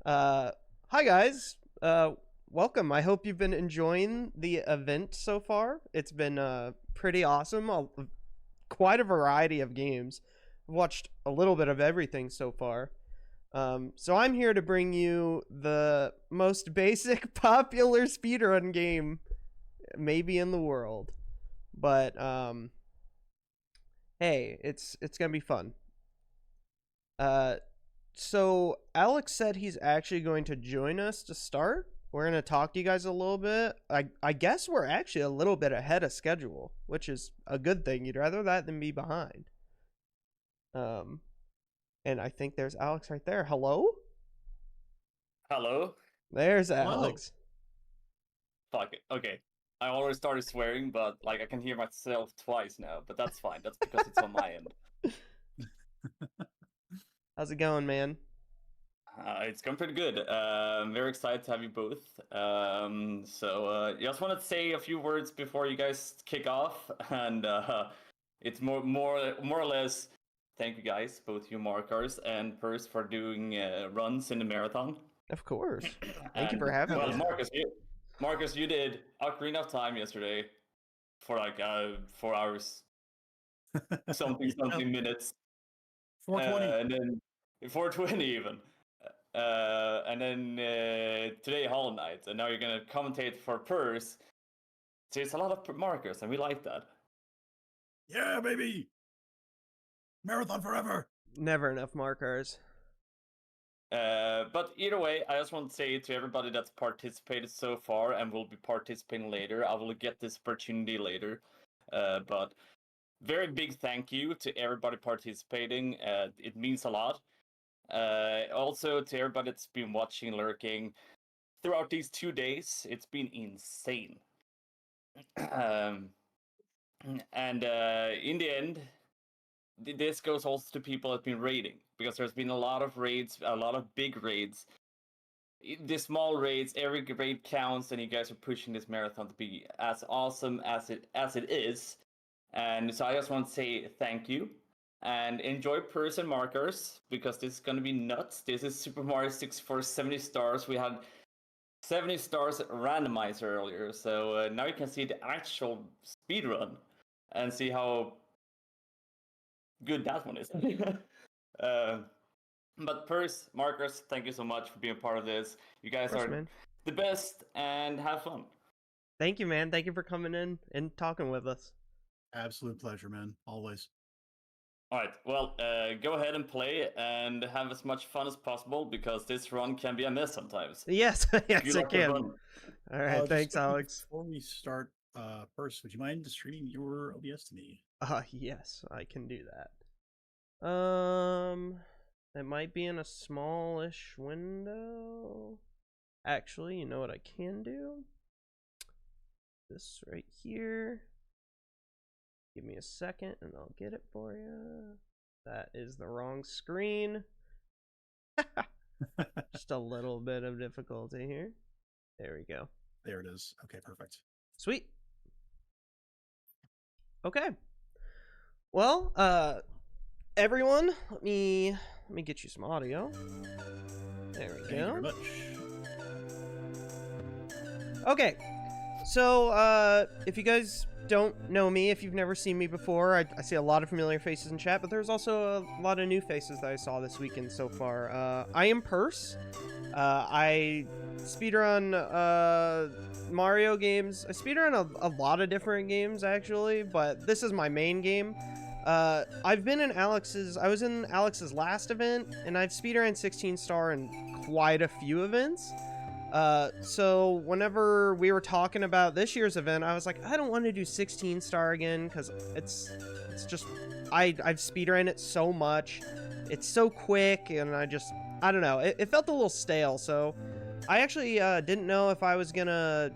Hi guys. Welcome. I hope you've been enjoying the event so far. It's been pretty awesome. Quite a variety of games. I've watched a little bit of everything so far. So I'm here to bring you the most basic popular speedrun game maybe in the world. But hey, it's gonna be fun. So Alex said he's actually going to join us to start. We're going to talk to you guys a little bit. I guess we're actually a little bit ahead of schedule, which is a good thing. You'd rather that than be behind. And I think there's Alex right there. Hello? Hello? There's Alex. Fuck it. Okay. I already started swearing, but like I can hear myself twice now, but that's fine. That's because it's on my end. How's it going, man? It's going pretty good. I'm very excited to have you both. Just wanted to say a few words before you guys kick off, and it's more or less. Thank you guys, both you Markars and Purce, for doing runs in the marathon. Of course. Thank you for having us. Marcus, you did Ocarina of Time yesterday for like 4 hours, something minutes. 420. And then 420 even. And then today Hollow Knight, and now you're gonna commentate for Purse. So it's a lot of markers, and we like that. Yeah, baby! Marathon forever! Never enough markers. But either way, I just want to say to everybody that's participated so far and will be participating later, I will get this opportunity later. But very big thank you to everybody participating. It means a lot. Also to everybody that's been watching, lurking throughout these 2 days. It's been insane. In the end, this goes also to people that have been raiding, because there's been a lot of raids, a lot of big raids. The small raids, every raid counts, and you guys are pushing this marathon to be as awesome as it is. And so I just want to say thank you, and enjoy Purse and Markers, because this is going to be nuts. This is Super Mario 64 70 stars. We had 70 stars randomizer earlier, so now you can see the actual speedrun and see how good that one is. But Purse, Markers, thank you so much for being a part of this. You guys are the best, and have fun. Thank you, man. Thank you for coming in and talking with us. Absolute pleasure, man. Always. All right, well, go ahead and play and have as much fun as possible, because this run can be a mess sometimes. Yes, yes, it can. All right, thanks, Alex. Before we start, Purse, would you mind streaming your OBS to me? Yes, I can do that. It might be in a smallish window. Actually, you know what I can do? This right here. Give me a second and I'll get it for you. That is the wrong screen. Just a little bit of difficulty here. There we go. There it is. Okay, perfect. Sweet. Okay. Well, everyone, let me get you some audio. There we go. Thank you very much. Okay. So, if you guys don't know me, if you've never seen me before, I see a lot of familiar faces in chat, but there's also a lot of new faces that I saw this weekend so far. I am Purse. I speedrun Mario games. I speedrun a lot of different games, actually, but this is my main game. I've been in I was in Alex's last event, and I've speedrun 16 star in quite a few events. So whenever we were talking about this year's event, I was like, I don't want to do 16 star again, because it's just, I've speedrun it so much. It's so quick, and I don't know. It felt a little stale, so I actually didn't know if I was gonna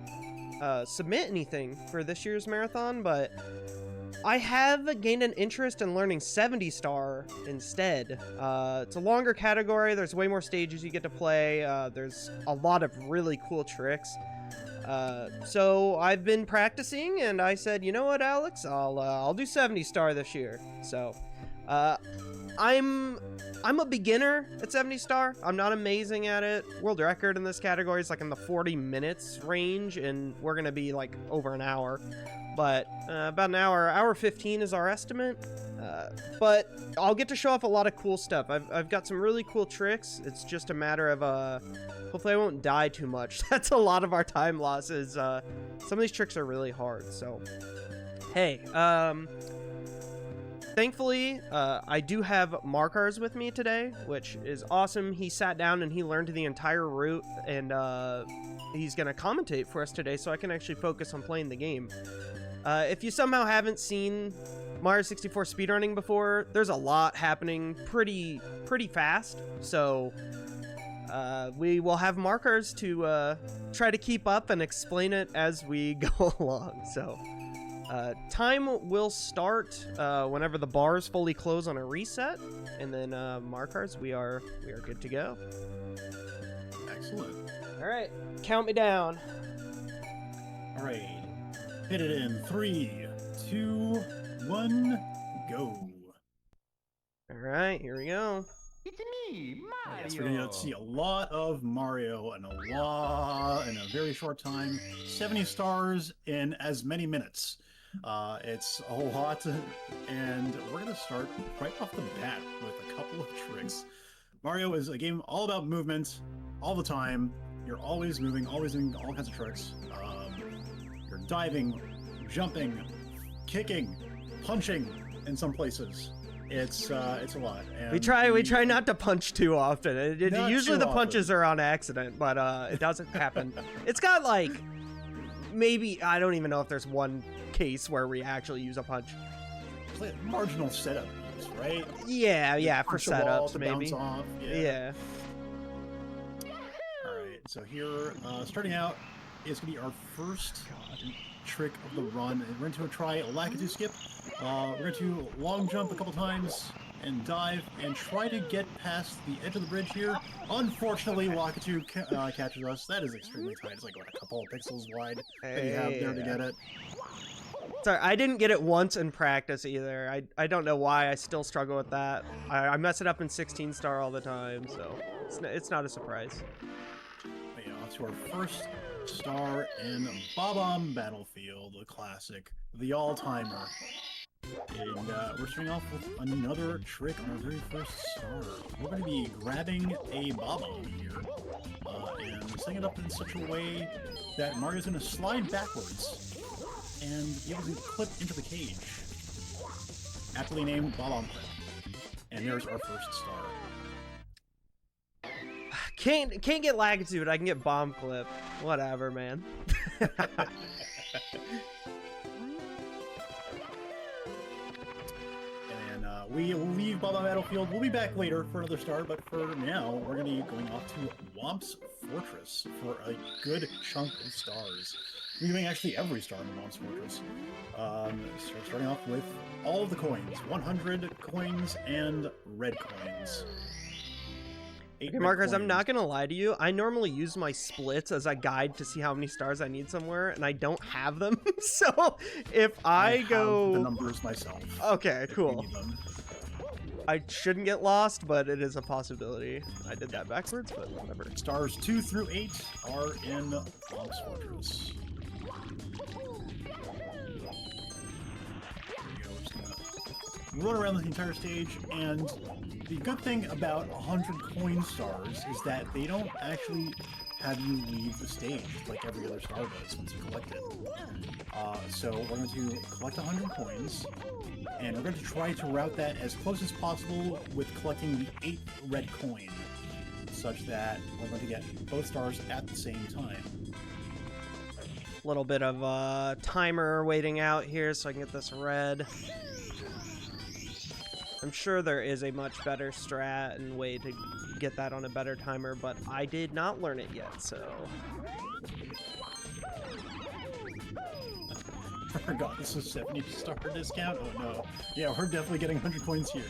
submit anything for this year's marathon, but I have gained an interest in learning 70 star instead. It's a longer category. There's way more stages you get to play. There's a lot of really cool tricks. So I've been practicing, and I said, you know what, Alex, I'll do 70 star this year. So I'm a beginner at 70 star. I'm not amazing at it. World record in this category is like in the 40 minutes range, and we're gonna be like over an hour. But about an hour 15 is our estimate. But I'll get to show off a lot of cool stuff. I've got some really cool tricks. It's just a matter of hopefully I won't die too much. That's a lot of our time losses. Some of these tricks are really hard. So hey, thankfully, I do have Markars with me today, which is awesome. He sat down and he learned the entire route, and he's going to commentate for us today so I can actually focus on playing the game. If you somehow haven't seen Mario 64 speedrunning before, there's a lot happening pretty fast, so we will have Markars to try to keep up and explain it as we go along. So time will start whenever the bars fully close on a reset, and then Markars, we are good to go. Excellent. All right, count me down. All right. Hit it in 3, 2, 1, go. All right, here we go. It's me, Mario. Yes, we're going to see a lot of Mario in a very short time. 70 stars in as many minutes. It's a lot, and we're going to start right off the bat with a couple of tricks. Mario is a game all about movement, all the time. You're always moving, always doing all kinds of tricks. You're diving, jumping, kicking, punching in some places. It's a lot. And We try not to punch too often. Not Usually too the often. punches are on accident, but it doesn't happen. It's got like maybe I don't even know if there's one case where we actually use a punch. It's like marginal setup use, right? Yeah, for Punch a wall setups to maybe. bounce off. Yeah. All right, so here, starting out, is going to be our first trick of the run. And we're going to try a Lakitu skip. We're going to long jump a couple times and dive and try to get past the edge of the bridge here. Unfortunately, Lakitu catches us. That is extremely tight. It's like what, a couple of pixels wide that you have there to get it. Sorry, I didn't get it once in practice either. I don't know why I still struggle with that. I mess it up in 16 star all the time, so it's not a surprise. But yeah, on to our first star in Bob-omb Battlefield, the classic, the all-timer. And we're starting off with another trick on our very first star. We're going to be grabbing a Bob-omb here, and setting it up in such a way that Mario's going to slide backwards and be able to clip into the cage. Aptly named Bob-omb Clip. And there's our first star. Can't get Lakitu, I can get bomb clip. Whatever, man. And we will leave Bob-omb Battlefield. We'll be back later for another star, but for now, we're going to be going off to Womp's Fortress for a good chunk of stars. We're doing actually every star in Womp's Fortress. Starting off with all of the coins. 100 coins and red coins. Okay, Markers, I'm not gonna lie to you. I normally use my splits as a guide to see how many stars I need somewhere, and I don't have them. So if I go, have the numbers myself. Okay, if we cool. need them. I shouldn't get lost, but it is a possibility. I did that backwards, but whatever. Stars 2 through 8 are in Womp's Fortress. Run around the entire stage, and the good thing about 100 coin stars is that they don't actually have you leave the stage like every other star does once you collect it. So we're going to collect 100 coins, and we're going to try to route that as close as possible with collecting the 8th red coin, such that we're going to get both stars at the same time. Little bit of timer waiting out here so I can get this red. I'm sure there is a much better strat and way to get that on a better timer, but I did not learn it yet, so... I forgot this was 70 star discount? Oh no. Yeah, we're definitely getting 100 coins here.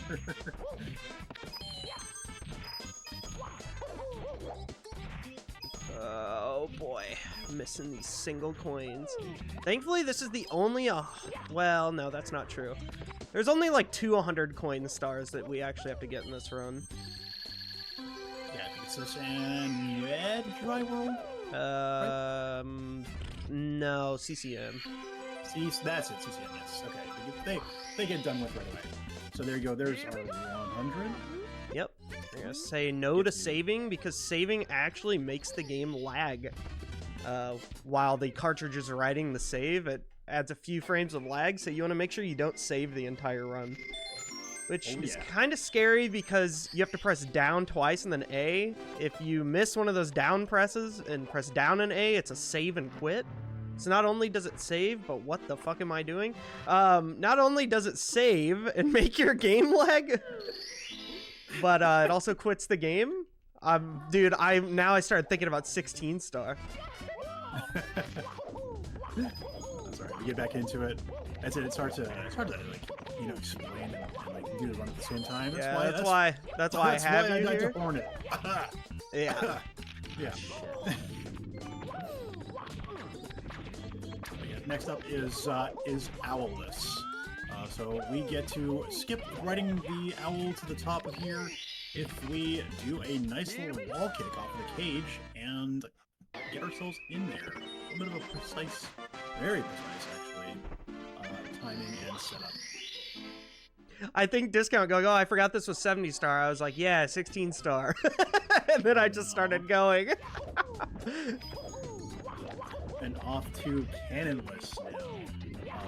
Oh boy, missing these single coins. Thankfully, this is the only, well, no, that's not true. There's only like 200 coin stars that we actually have to get in this run. Yeah, I think it's this and Red Dry World. No, CCM. See, that's it. CCM. Yes. Okay. They get done with right away. So there you go. There's our 100. Yep. I'm gonna say no to saving because saving actually makes the game lag. While the cartridge is writing the save, it adds a few frames of lag, so you want to make sure you don't save the entire run. Which is kind of scary because you have to press down twice and then A. If you miss one of those down presses and press down and A, it's a save and quit. So not only does it save, but what the fuck am I doing? Not only does it save and make your game lag, but it also quits the game. Dude, now I started thinking about 16 star. That's alright. We get back into it. That's it. It's hard to like explain and like do the run at the same time. That's why I have you here. To horn it. Yeah. Yeah. Next up is Owlless. So we get to skip riding the owl to the top of here if we do a nice little wall kick off of the cage and get ourselves in there. A little bit of a precise, very precise actually, timing and setup. I think Discount going, oh, I forgot this was 70 star. I was like, yeah, 16 star. And then I just started going. And off to Cannonless now.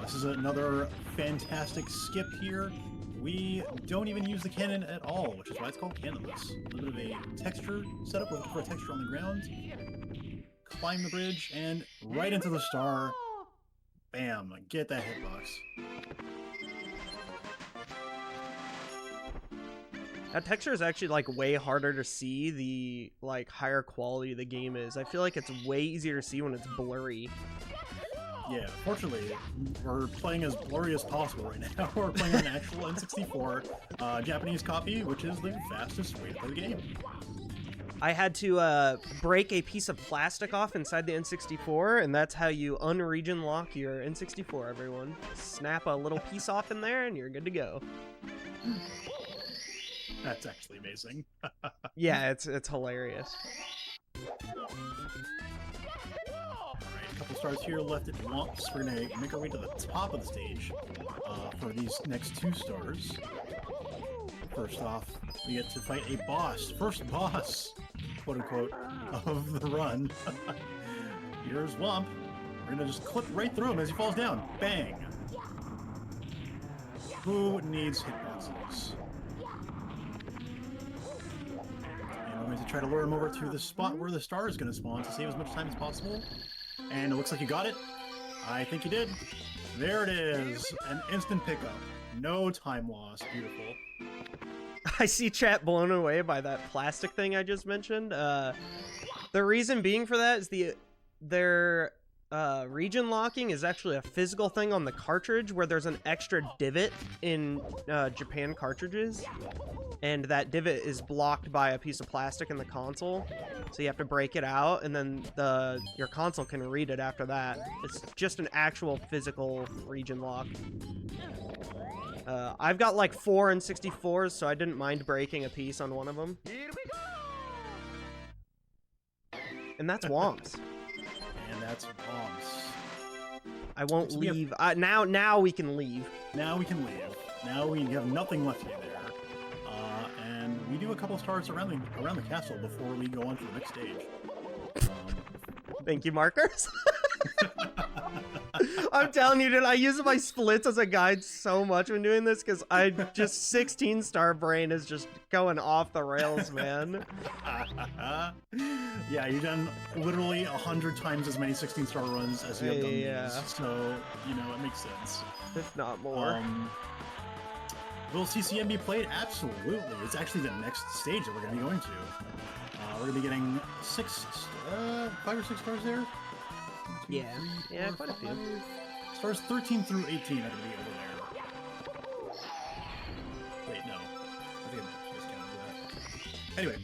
This is another fantastic skip here. We don't even use the cannon at all, which is why it's called Cannonless. A little bit of a texture setup. We're looking for a texture on the ground. Climb the bridge and right into the star. Bam! Get that hitbox. That texture is actually like way harder to see the like higher quality the game is. I feel like it's way easier to see when it's blurry. Yeah, fortunately, we're playing as blurry as possible right now. We're playing an actual N64 Japanese copy, which is the fastest way to play the game. I had to break a piece of plastic off inside the N64, and that's how you unregion lock your N64, everyone. Snap a little piece off in there, and you're good to go. That's actually amazing. Yeah, it's hilarious. Alright, a couple stars here left at once. We're gonna make our way to the top of the stage for these next 2 stars. First off, we get to fight a boss. First boss, quote-unquote, of the run. Here's Womp. We're gonna just clip right through him as he falls down. Bang! Who needs hitboxes? And we're going to try to lure him over to the spot where the star is going to spawn to save as much time as possible. And it looks like you got it. I think you did. There it is. An instant pickup. No time loss. Beautiful. I see chat blown away by that plastic thing I just mentioned. The reason being for that is their region locking is actually a physical thing on the cartridge where there's an extra divot in Japan cartridges, and that divot is blocked by a piece of plastic in the console, so you have to break it out, and then your console can read it after that. It's just an actual physical region lock. I've got like 4 N64s, so I didn't mind breaking a piece on one of them. And that's Womps. And that's Womps. I won't leave. Now we can leave. Now we can leave. Now we have nothing left here there. And we do a couple stars around the castle before we go on to the next stage. Thank you, Markars. I'm telling you, dude, I use my splits as a guide so much when doing this because I just 16-star brain is just going off the rails, man. Yeah, you've done literally 100 times as many 16-star runs as you have done these, so, you know, it makes sense. If not more. Will CCM be played? Absolutely. It's actually the next stage that we're going to be going to. We're going to be getting 5 or 6 stars there. 1, 2, yeah, 3, 4, quite a few. Stars 13 through 18 are going to be over there. Wait, no. I think I discounted that. Anyway,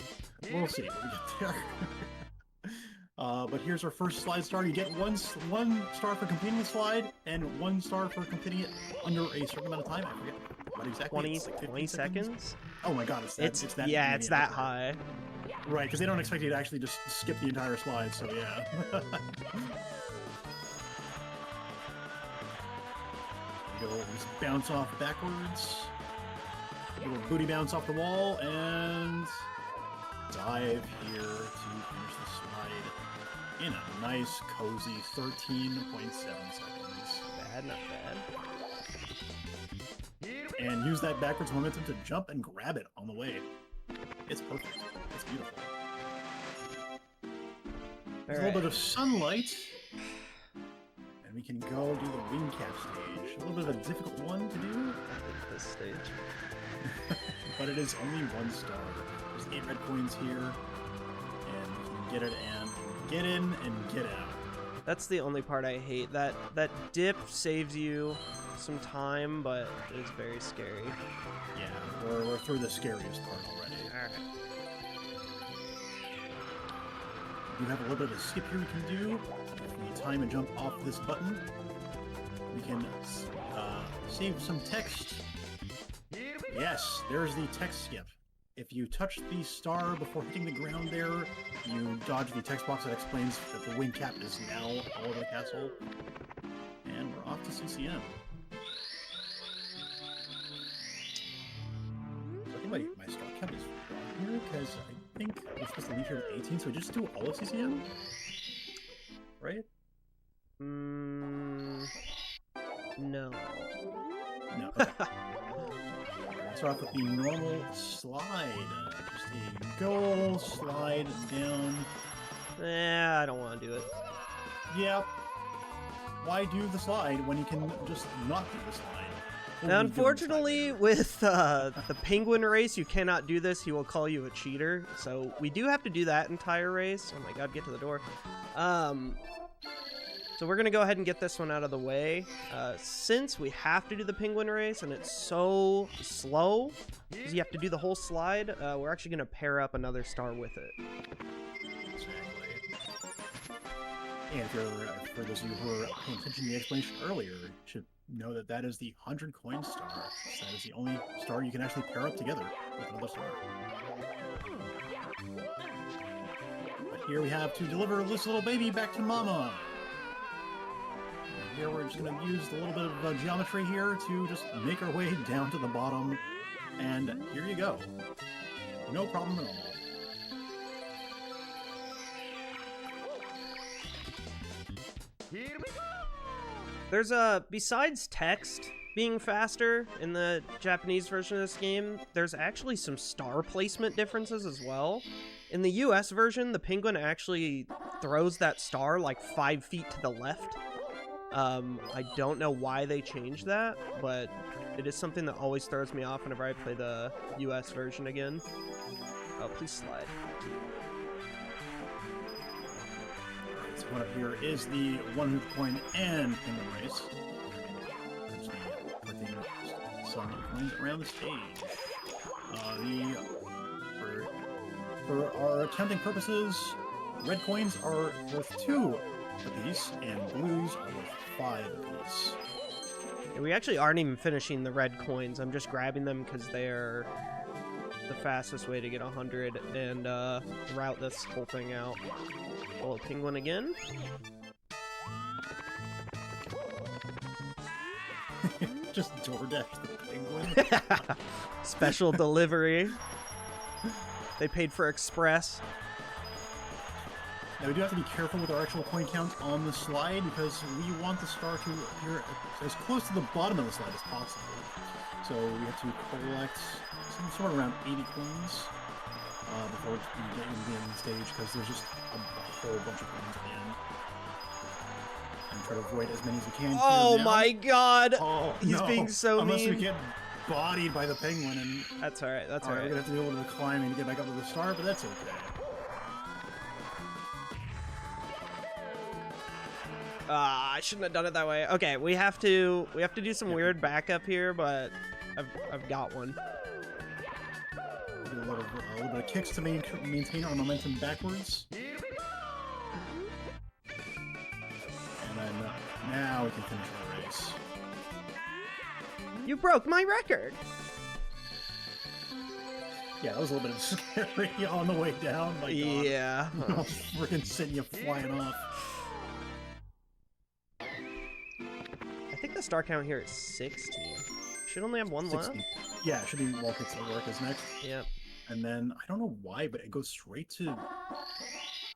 we'll see when we get there. But here's our first slide star. You get one star for completing the slide, and 1 star for completing it under a certain amount of time. I forget what exactly? 20, It's like 15 20 seconds? Oh my god, it's that. It's that. Yeah, many it's that hours. high. Right, because they don't expect you to actually just skip the entire slide. So yeah. Go, just bounce off backwards. Little booty bounce off the wall and dive here to finish the slide in a nice, cozy 13.7 seconds. Bad, not bad. And use that backwards momentum to jump and grab it on the way. It's perfect. It's beautiful. There's a little bit of sunlight. And we can go do the wing cap stage. A little bit of a difficult one to do. This stage. But it is only 1 star. There's 8 red coins here. And we can get it and get in and get out. That's the only part I hate. That dip saves you some time, but it's very scary. Yeah, we're through the scariest part already. Alright. We have a little bit of a skip here we can do. If we time and jump off this button, we can save some text. Yes, there's the text skip. If you touch the star before hitting the ground there, you dodge the text box that explains that the wing cap is now all over the castle. And we're off to CCM. So I think my star count is wrong here, because I think we're supposed to leave here with 18, so we just do all of CCM? Right? No. No. Okay. Start off with the normal slide. Just a go, slide down. I don't want to do it. Yep. Why do the slide when you can just not do the slide? Now, unfortunately, with the penguin race, you cannot do this. He will call you a cheater. So we do have to do that entire race. Oh my god, get to the door. So we're going to go ahead and get this one out of the way. Since we have to do the penguin race and it's so slow, because you have to do the whole slide, we're actually going to pair up another star with it. Exactly. And for those of you who were paying attention to the explanation earlier, you should know that that is the 100 coin star. That is the only star you can actually pair up together with another star. But here we have to deliver this little baby back to mama. Here we're just going to use a little bit of geometry here to just make our way down to the bottom. And here you go. No problem at all. There's besides text being faster in the Japanese version of this game, there's actually some star placement differences as well. In the US version, the penguin actually throws that star like 5 feet to the left. I don't know why they changed that, but it is something that always throws me off whenever I play the US version again. Oh, please slide. Alright, so one up here is the 100 coin and penguin race. Just collecting some coins around the stage. For our counting purposes, red coins are worth 2 apiece, and blues are worth 5 apiece. Yeah, we actually aren't even finishing the red coins. I'm just grabbing them because they're the fastest way to get 100 and route this whole thing out. Pull a penguin again. Just DoorDash the penguin. Special delivery. They paid for express. Now we do have to be careful with our actual coin count on the slide because we want the star to appear as close to the bottom of the slide as possible. So we have to collect somewhere around 80 coins before we get into the end of the stage because there's just a whole bunch of coins at the end. And try to avoid as many as we can. Oh my god! Oh, He's no. being so Unless mean. we get bodied by the penguin and... That's alright, that's Alright, alright. we're gonna have to do a little bit of climbing to get back up to the star, but that's okay. I shouldn't have done it that way. Okay, we have to do some weird backup here, but I've got one. Do a little bit of kicks to maintain our momentum backwards. And then now we can finish our race. You broke my record. Yeah, that was a little bit of scary on the way down. My God. Yeah. I was freaking sending you flying off. I think the star count here is 16. Should only have one 60. left. Yeah, it should be Walker's Work is next. Yep. And then, I don't know why, but it goes straight to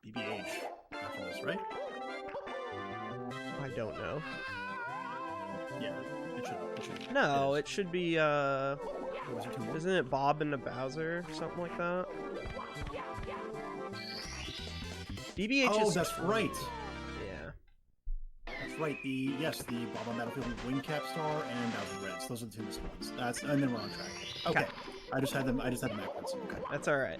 BBH after this, right? I don't know. Yeah, it should. No, is. it should be, Or was there two more? isn't it Bob and the Bowser? Something like that? BBH Oh, is... that's right. Yeah. That's right. The Bob on Battlefield Wing Cap Star and Bowser Reds. Those are the two missing ones. And then we're on track. Okay. I just had them backwards. Okay. That's alright.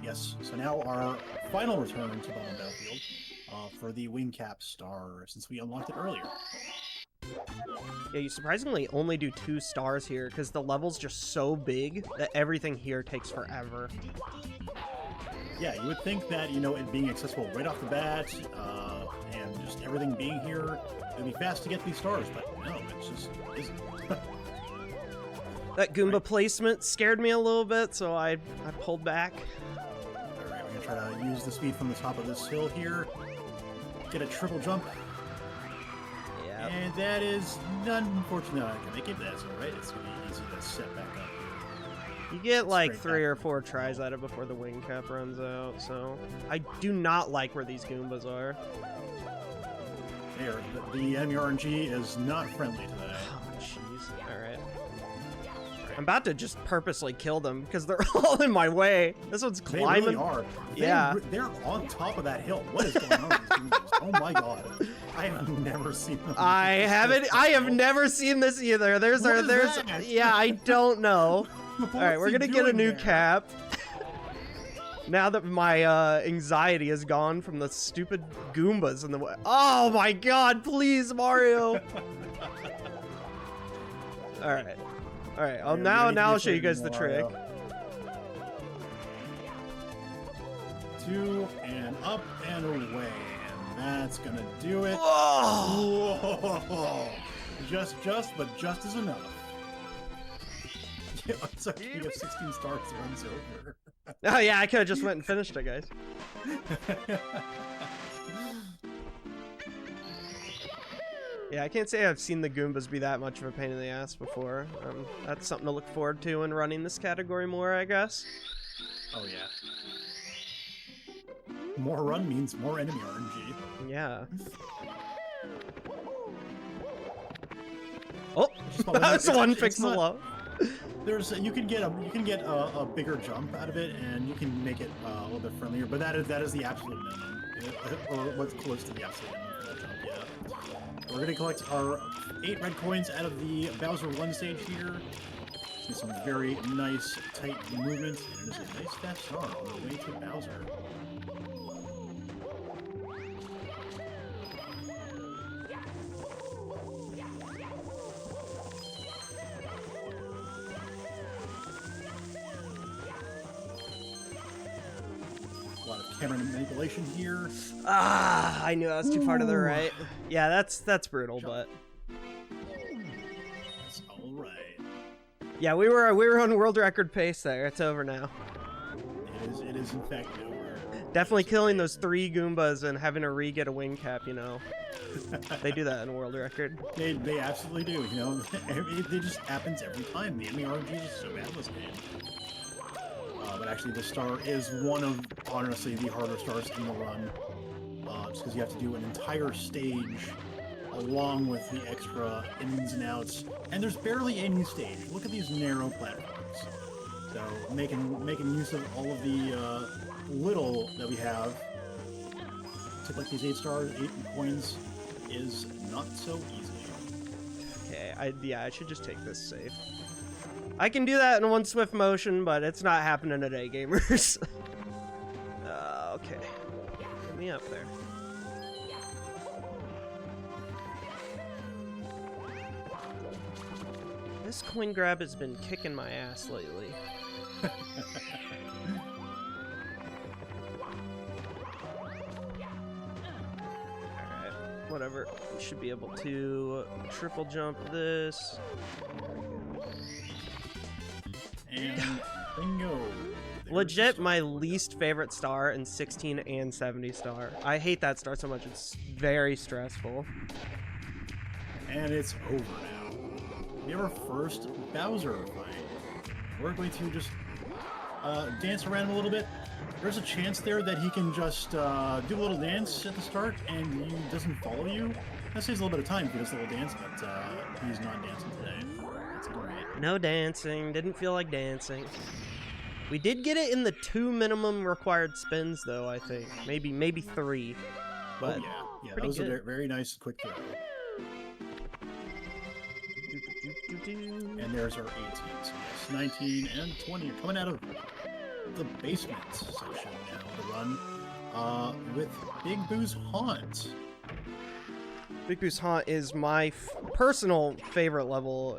Yes. So now our final return to Bob on Battlefield for the Wing Cap Star, since we unlocked it earlier. Yeah, you surprisingly only do 2 stars here, because the level's just so big that everything here takes forever. Yeah, you would think that, it being accessible right off the bat, and just everything being here, it'd be fast to get these stars, but no, it just isn't. That Goomba placement scared me a little bit, so I pulled back. Alright, we're gonna try to use the speed from the top of this hill here. Get a triple jump. Yeah. And that is unfortunate. I can make it. That's alright. It's gonna be easy to set back up. You get like Straight 3 back. or 4 tries at it before the wing cap runs out, so I do not like where these Goombas are. There, the enemy RNG is not friendly to that. Oh, jeez. Alright. I'm about to just purposely kill them because they're all in my way. This one's They climbing. really are. Yeah. They're on top of that hill. What is going on with these Goombas? Oh my God. I have never seen them. I have never seen this either. There's What is there's that? yeah, I don't know. What's All right, we're he gonna get a doing new there? cap. Now that my anxiety is gone from the stupid Goombas in the way. Oh my God! Please, Mario. All right, all right. Yeah, Now we need to I'll do show you guys the something, trick. Mario. 2 and up and away, and that's gonna do it. Oh! Whoa. But just is enough. Yeah, it's okay. You have 16 stars runs over. Oh yeah, I could have just went and finished it, guys. Yeah, I can't say I've seen the Goombas be that much of a pain in the ass before. That's something to look forward to in running this category more, I guess. Oh yeah. More run means more enemy RNG. Yeah. Oh, Just that was one it's not- pixel up. You can get a bigger jump out of it, and you can make it a little bit friendlier. But that is the absolute minimum, or what's close to the absolute minimum for that jump. Yeah. We're gonna collect our 8 red coins out of the Bowser 1 stage here. See some very nice tight movement, and it is a nice fast star on the way to Bowser. A lot of camera manipulation here. Ah, I knew that was too far to the Ooh. right. Yeah, that's brutal, but That's all right. yeah, we were on world record pace there. It's over now. It is in fact over. Definitely killing those 3 Goombas and having to re-get a wing cap, you know. They do that in world record. They absolutely do, you know. It just happens every time. The enemy RNG is so bad in this game. But actually, this star is one of, honestly, the harder stars in the run. Just because you have to do an entire stage along with the extra ins and outs. And there's barely any stage. Look at these narrow platforms. So making use of all of the little that we have to collect these 8 stars, 8 coins, is not so easy. Okay, I should just take this safe. I can do that in one swift motion, but it's not happening today, gamers. Okay. Get me up there. This coin grab has been kicking my ass lately. Alright, whatever. start. We should be able to triple jump this. And bingo. Legit, my least favorite star in 16 and 70 star. I hate that star so much. It's very stressful. And it's over now. We have our first Bowser fight. We're going to just dance around him a little bit. There's a chance there that he can just do a little dance at the start and he doesn't follow you. That saves a little bit of time if he does a little dance, but he's not dancing today. That's alright. No dancing. Didn't feel like dancing. We did get it in the 2 minimum required spins, though, I think. Maybe 3. But Oh, yeah. That pretty was good. a very nice quick throw. And there's our 18. So yes, 19 and 20 are coming out of the basement section now to run with Big Boo's Haunt. Big Boo's Haunt is my personal favorite level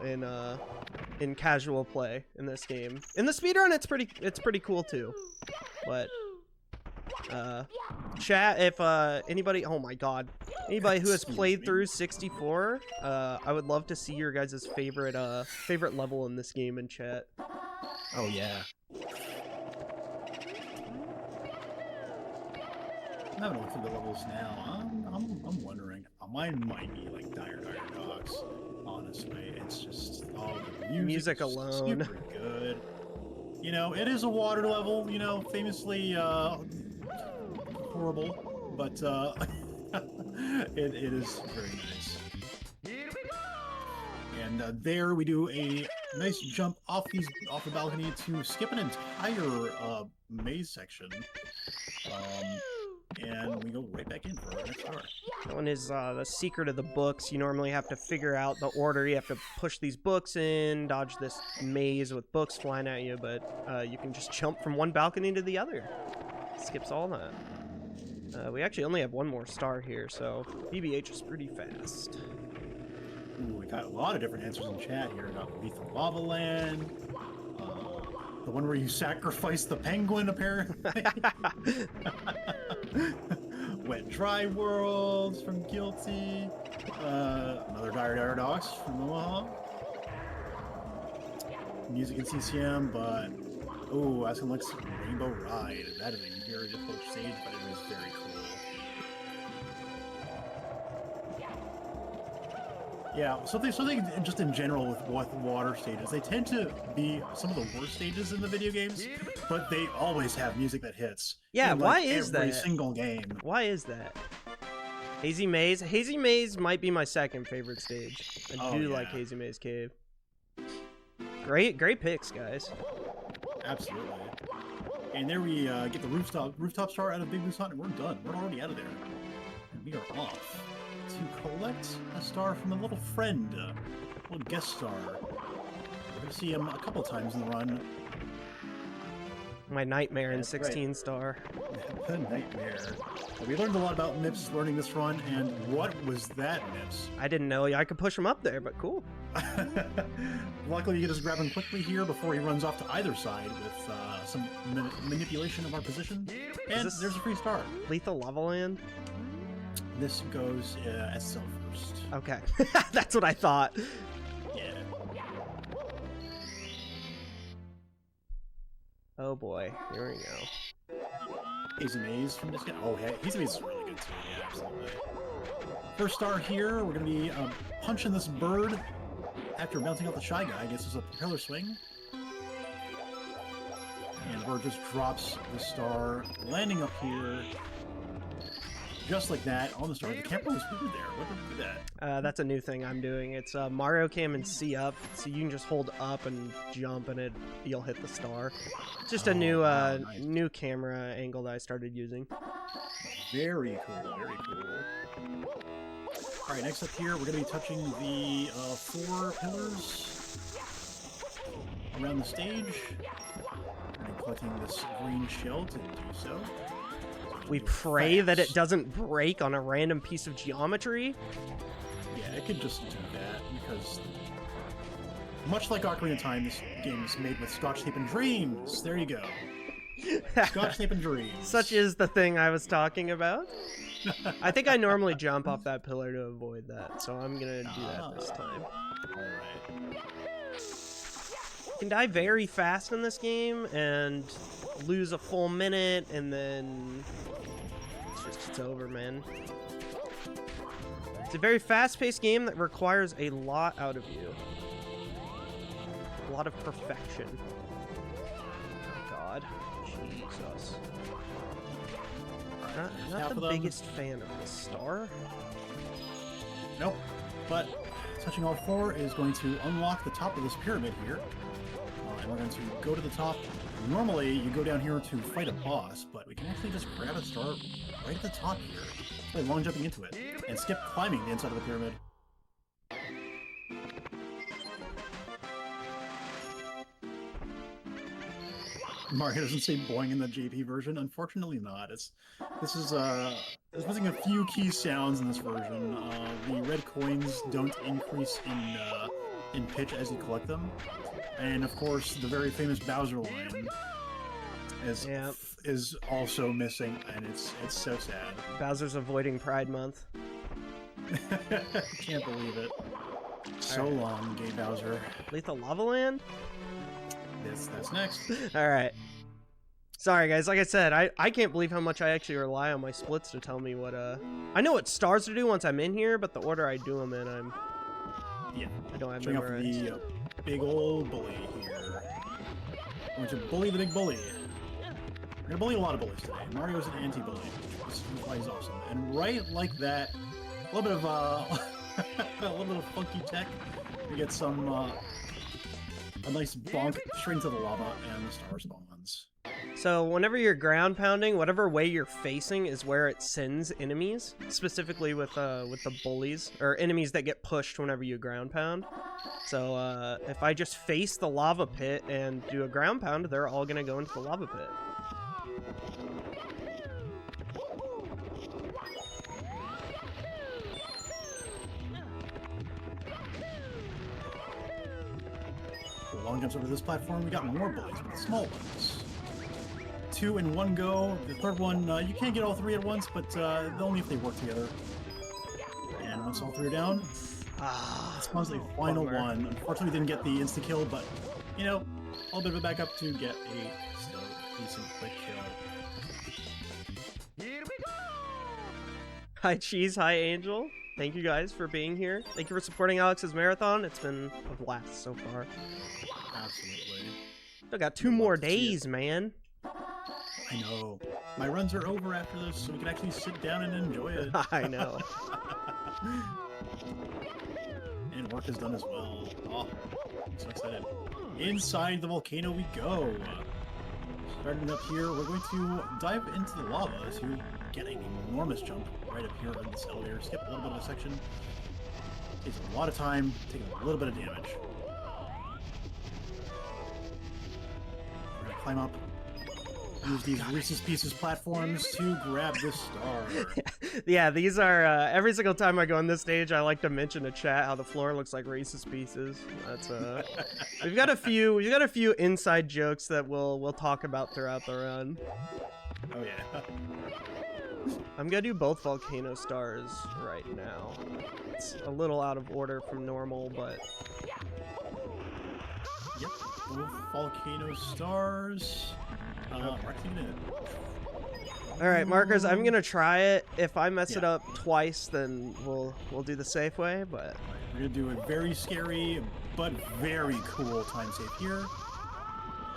in casual play in this game. In the speedrun, it's pretty cool too. But chat, if anybody, oh my god, anybody who has played through 64, I would love to see your guys' favorite level in this game in chat. Oh yeah. I'm having a look through the levels now. I'm wondering. Mine might be like Dire Dogs. Honestly, it's just the music is alone. super good. You know, it is a water level. You know, famously horrible, but it is very nice. And there we do a nice jump off the balcony to skip an entire maze section. And we go right back in for our next star. That one is the secret of the books. You normally have to figure out the order. You have to push these books in, dodge this maze with books flying at you, but you can just jump from one balcony to the other. Skips all that. We actually only have one more star here, so BBH is pretty fast. Ooh, we got a lot of different answers in chat here. We got Lethal Lava Land, the one where you sacrifice the penguin, apparently. Wet Dry Worlds from Guilty. Another Dire Dogs from Omaha. Music in CCM, but oh, Asking Lex Rainbow Ride. That is a very difficult stage, but it is very cool. Yeah, something just in general with water stages, they tend to be some of the worst stages in the video games, but they always have music that hits. Yeah, in, why like, is every that? single game. Why is that? Hazy Maze? Hazy Maze might be my second favorite stage. I do like Hazy Maze Cave. Great picks, guys. Absolutely. And there we get the rooftop star out of Big Boo's Haunt, and we're done. We're already out of there. And we are off to collect a star from a little friend, a little guest star. We're going to see him a couple times in the run. My nightmare in That's 16 star. The nightmare. We learned a lot about Nips learning this run, and what was that, Nips? I didn't know I could push him up there, but cool. Luckily, you can just grab him quickly here before he runs off to either side with some manipulation of our position. And there's a free star. Lethal Lava Land? This goes SL first. Okay. That's what I thought. Yeah. Oh boy, here we go. Hazy Maze from this guy. Oh, yeah, Hazy Maze is really good too. Yeah, absolutely. First star here, we're going to be punching this bird after bouncing off the Shy Guy. I guess it's a propeller swing. And bird just drops the star, landing up here. Just like that, on the star. The camera was weird there. What did do that? That's a new thing I'm doing. It's Mario Cam and C up, so you can just hold up and jump, and you'll hit the star. It's just a new nice. new camera angle that I started using. Very cool, very cool. All right, next up here, we're going to be touching the 4 pillars around the stage. And collecting this green shell to do so. We pray that it doesn't break on a random piece of geometry. Yeah, it could just do that, because much like Ocarina of Time, this game is made with Scotch tape and dreams. There you go. Scotch tape and dreams. Such is the thing I was talking about. I think I normally jump off that pillar to avoid that, so I'm gonna do that this time. Alright. You can die very fast in this game and lose a full minute, and then it's over, man. It's a very fast-paced game that requires a lot out of you. A lot of perfection. Oh God, Jesus. Not the biggest fan of this star. Nope. But touching all four is going to unlock the top of this pyramid here. And we're going to go to the top. Normally, you go down here to fight a boss, but we can actually just grab a star right at the top here. By long jumping into it, and skip climbing the inside of the pyramid. Mario doesn't say boing in the JP version. Unfortunately not. This is missing a few key sounds in this version. The red coins don't increase in pitch as you collect them. And of course the very famous Bowser line is also missing, and it's so sad. Bowser's avoiding Pride Month. Can't believe it. So long, gay Bowser. Lethal Lava Land? That's next. Alright. Sorry guys, like I said, I can't believe how much I actually rely on my splits to tell me what I know what stars to do once I'm in here, but the order I do them in, I don't have Showing off memorized. the big old bully here. We're going to bully the big bully. We're gonna bully a lot of bullies today. Mario's an anti-bully, which is why he's awesome. And right like that, a little bit of a little bit of funky tech. We get some a nice bonk straight into the lava, and the star spawns. So whenever you're ground pounding, whatever way you're facing is where it sends enemies. Specifically with the bullies, or enemies that get pushed whenever you ground pound. So if I just face the lava pit and do a ground pound, they're all gonna go into the lava pit. Long jumps over to this platform, we got more bullies, but the small ones. 2 in one go. The third one, you can't get all 3 at once, but only if they work together. And once all 3 are down, it spawns the final one. Unfortunately, we didn't get the insta-kill, but, you know, a little bit of a backup to get a still decent quick kill. Hi Cheese, hi Angel. Thank you guys for being here. Thank you for supporting Alex's marathon. It's been a blast so far. Absolutely. Still got 2 more days, man. I know. My runs are over after this, so we can actually sit down and enjoy it. I know. And work is done as well. Oh, I'm so excited. Inside the volcano we go. Starting up here, we're going to dive into the lava to get an enormous jump right up here on this elevator. Skip a little bit of a section. Takes a lot of time, taking a little bit of damage. We're gonna climb up. Use these Reese's Pieces platforms to grab this star. Yeah, these are every single time I go on this stage, I like to mention to chat how the floor looks like Reese's Pieces. That's we've got a few inside jokes that we'll talk about throughout the run. Oh yeah. I'm gonna do both volcano stars right now. It's a little out of order from normal, but Yep, both volcano stars. We're actually gonna... Alright, Markers, I'm gonna try it. If I mess it up twice, then we'll do the safe way, but... We're gonna do a very scary, but very cool time save here.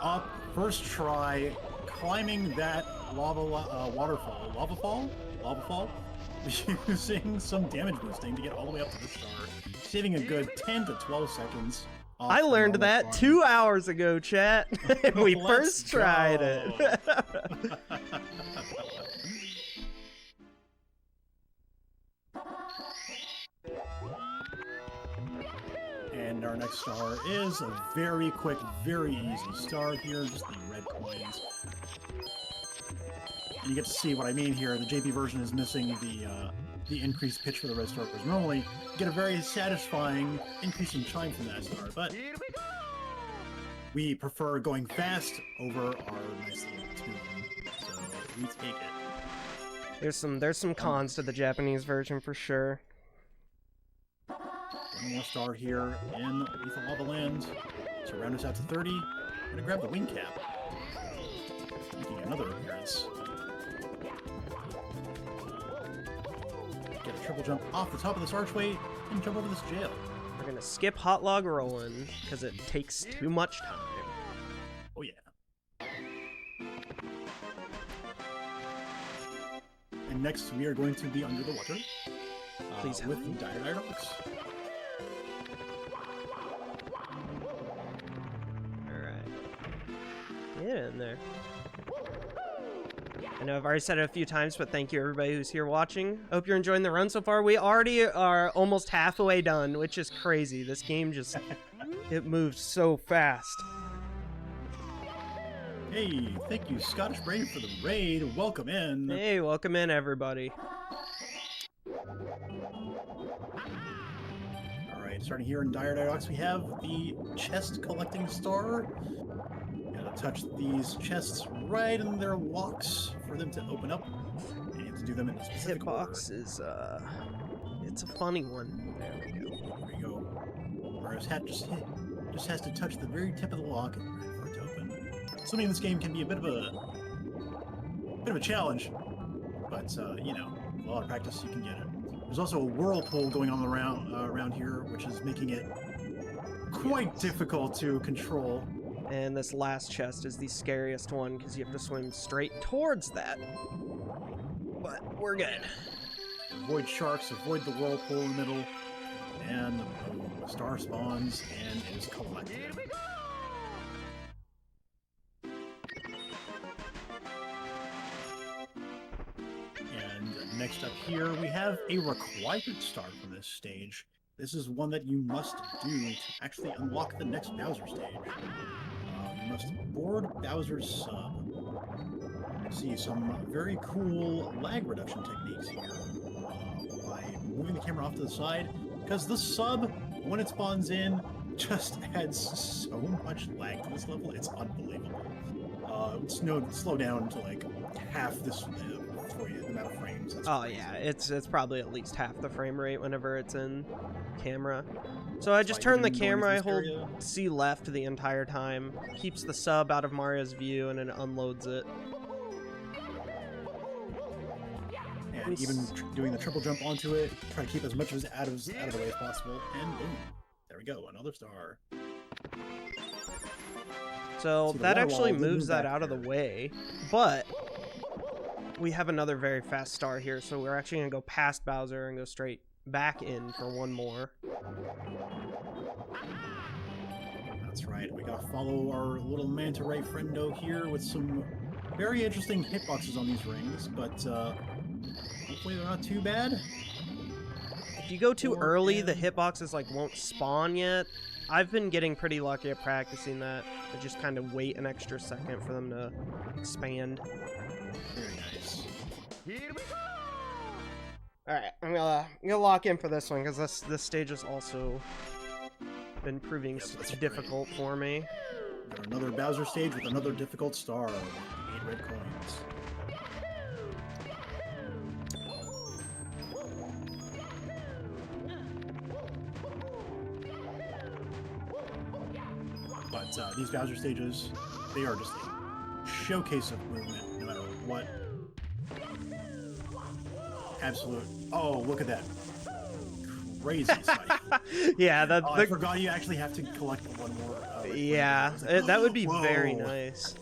Up, first try, climbing that waterfall. Lava fall? Using some damage boosting to get all the way up to the star. Saving a good 10 to 12 seconds. I learned that 2 hours ago, chat, when we first tried it. And our next star is a very quick, very easy star here, just the red coins. And you get to see what I mean here. The JP version is missing the increased pitch for the red star, because normally you get a very satisfying increase in chime from that star, but we prefer going fast over our nice little smooth we take it. There's some cons to the Japanese version for sure. One more star here in Lethal Lava Land to round us out to 30. I'm gonna grab the wing cap, making another appearance. Get a triple jump off the top of this archway and jump over this jail. We're gonna skip hot log rolling because it takes too much time. Oh yeah. And next we are going to be under the water. Please with the Dire Dogs. Get in there. I know I've already said it a few times, but thank you everybody who's here watching. I hope you're enjoying the run so far. We already are almost halfway done, which is crazy. This game just, it moves so fast. Hey, thank you Scottish Brave for the raid. Welcome in. Hey, welcome in everybody. Alright, starting here in Dire Dogs, we have the chest collecting star. Touch these chests right in their locks for them to open up. And you have to do them in a specific Hitbox order. is, it's a funny one. There we go. Whereas hat just has to touch the very tip of the lock for it to open. Swimming in this game can be a bit of a challenge, but you know, with a lot of practice you can get it. There's also a whirlpool going on around here, which is making it quite difficult to control. And this last chest is the scariest one because you have to swim straight towards that. But we're good. Avoid sharks, avoid the whirlpool in the middle, and boom, the star spawns and is collected. And next up here, we have a required star from this stage. This is one that you must do to actually unlock the next Bowser stage. You must board Bowser's sub. See some very cool lag reduction techniques here by moving the camera off to the side, because the sub, when it spawns in, just adds so much lag to this level. It's unbelievable. Slow down to like half this for you, the amount of frames. That's Oh crazy. yeah, it's probably at least half the frame rate whenever it's in camera. So I just Like, turn the even going camera, I into hold this area. C left the entire time, keeps the sub out of Mario's view, and then unloads it. And even doing the triple jump onto it, try to keep as much of it out of the way as possible, and boom, there we go, another star. So See, the that water actually wall did moves move that back out of the there. way, but we have another very fast star here, so we're actually gonna go past Bowser and go straight back in for one more. That's right, we gotta follow our little manta ray friendo here with some very interesting hitboxes on these rings, but hopefully they're not too bad. If you go too Or early, the in- hitboxes like won't spawn yet. I've been getting pretty lucky at practicing that. I just kind of wait an extra second for them to expand. Very nice. All right, I'm gonna lock in for this one because this stage has also been proving Yep, that's difficult for me. Got another Bowser stage with another difficult star with 8 red coins. But these Bowser stages, they are just a showcase of movement, no matter what. Absolute. Oh, look at that. Crazy sight. Yeah, Oh, I forgot you actually have to collect one more. Red coin. yeah, I was like, that would be whoa. very nice.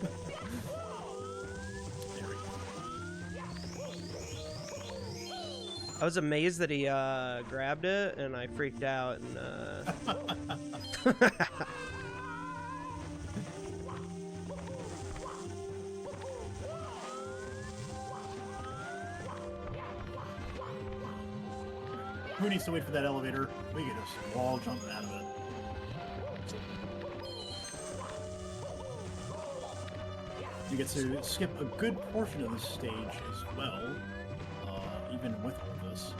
There we go. I was amazed that he grabbed it, and I freaked out. And Who needs to wait for that elevator? We can just wall jump out of it. You get to skip a good portion of this stage as well, even with all of this.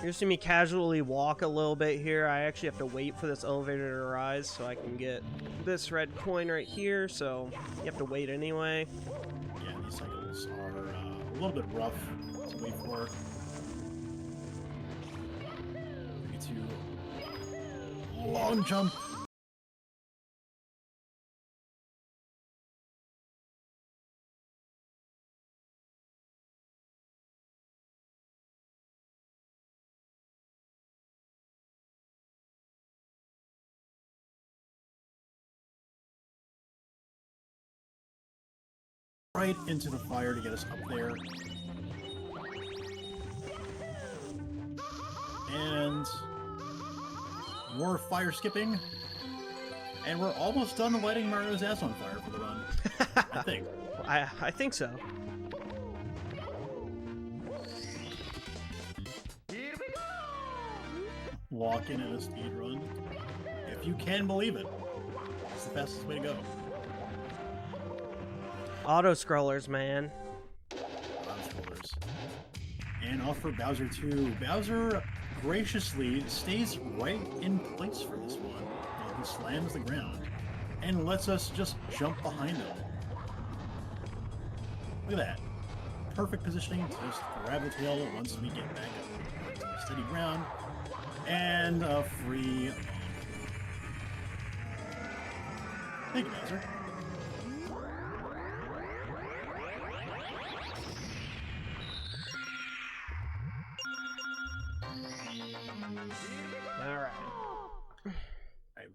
You're seeing me casually walk a little bit here. I actually have to wait for this elevator to rise so I can get this red coin right here, so you have to wait anyway. Yeah, these cycles are a little bit rough to wait for. 3, 2, long jump. Right into the fire to get us up there. And more fire skipping. And we're almost done lighting Mario's ass on fire for the run. I think. I think so. Here we go! Walking in a speed run. If you can believe it. It's the fastest way to go. Auto scrollers, man. Scrollers. And off for Bowser 2. Bowser graciously stays right in place for this one. He slams the ground and lets us just jump behind him. Look at that. Perfect positioning to just grab the tail once we get back up to the steady ground. And a free... Thank you, Bowser.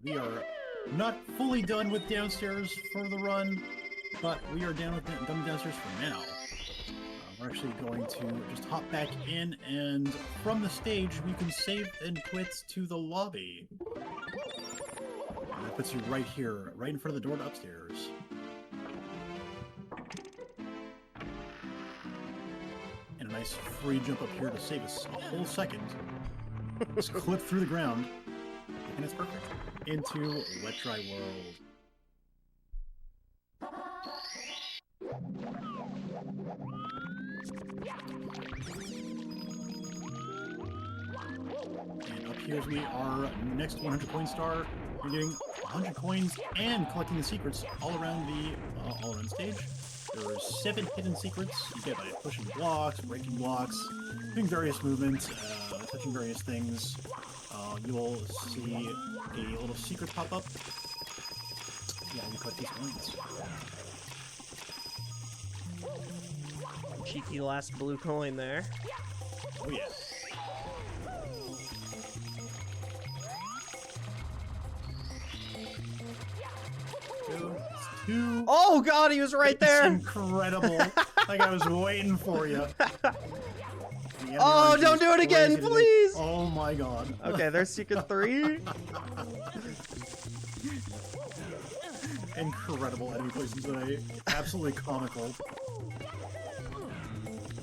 We are not fully done with downstairs for the run, but we are done with downstairs for now. We're actually going to just hop back in, and from the stage, we can save and quit to the lobby. And that puts you right here, right in front of the door to upstairs. And a nice free jump up here to save us a whole second. Just clip through the ground, and it's perfect. Into Wet Dry World. And up here we are next to 100 coin star. We're getting 100 coins and collecting the secrets all around the stage. There are 7 hidden secrets you get by pushing blocks, breaking blocks, doing various movements, touching various things. You will see a little secret pop up. Yeah, you collect these coins. Cheeky last blue coin there. Oh yeah. Two. Oh god, he was right there! It's incredible. Like I was waiting for you. Oh, don't do it again, please! Oh my god. Okay, there's secret 3. Incredible enemy placement today. Absolutely comical.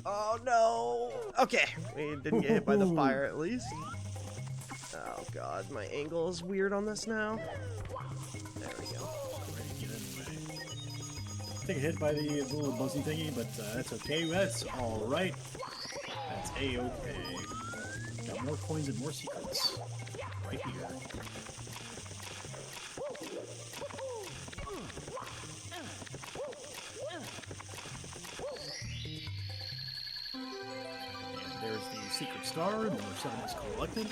Oh no! Okay, we didn't get hit by the fire at least. Oh god, my angle is weird on this now. There we go. Take a hit by the little buzzy thingy, but that's okay. That's alright. That's A-okay. Got more coins and more secrets. Right here. And there's the secret star. Number 7 is collected.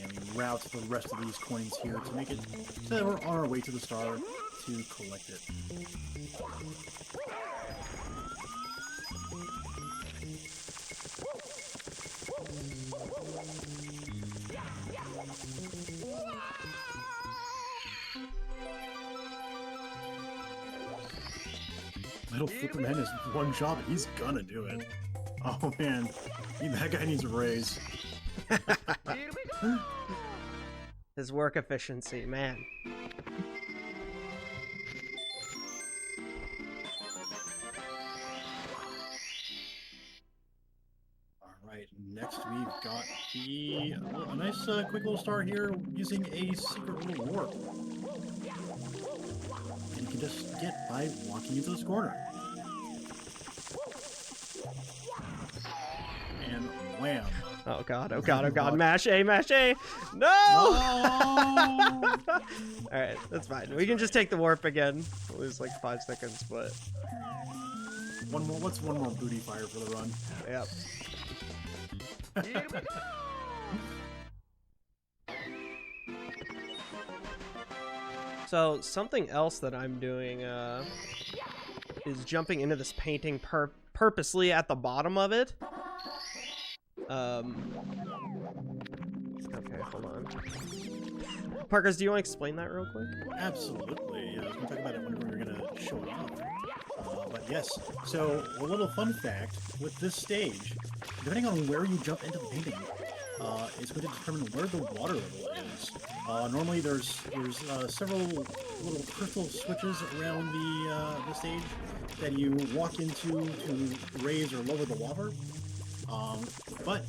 And we route the rest of these coins here to make it so that we're on our way to the star to collect it. Little Flipper Man has one job and he's gonna do it. Oh man, that guy needs a raise. His work efficiency, man. Alright, next we've got a nice quick little star here using a secret little warp. And you can just get by walking into this corner. and wham. Oh god, oh god, oh god. Mash A, mash A. No! No! Alright, that's fine. We can just take the warp again. We'll lose like 5 seconds, but One more. What's one more booty fire for the run? yep. So something else that I'm doing is jumping into this painting purposely at the bottom of it. Okay, hold on. Markars, do you want to explain that real quick? Absolutely. Yeah, I was going to talk about it whenever we're going to show it off. But yes, so a little fun fact with this stage, depending on where you jump into the painting, is going to determine where the water level is. Normally there's several little crystal switches around the stage that you walk into to raise or lower the water. But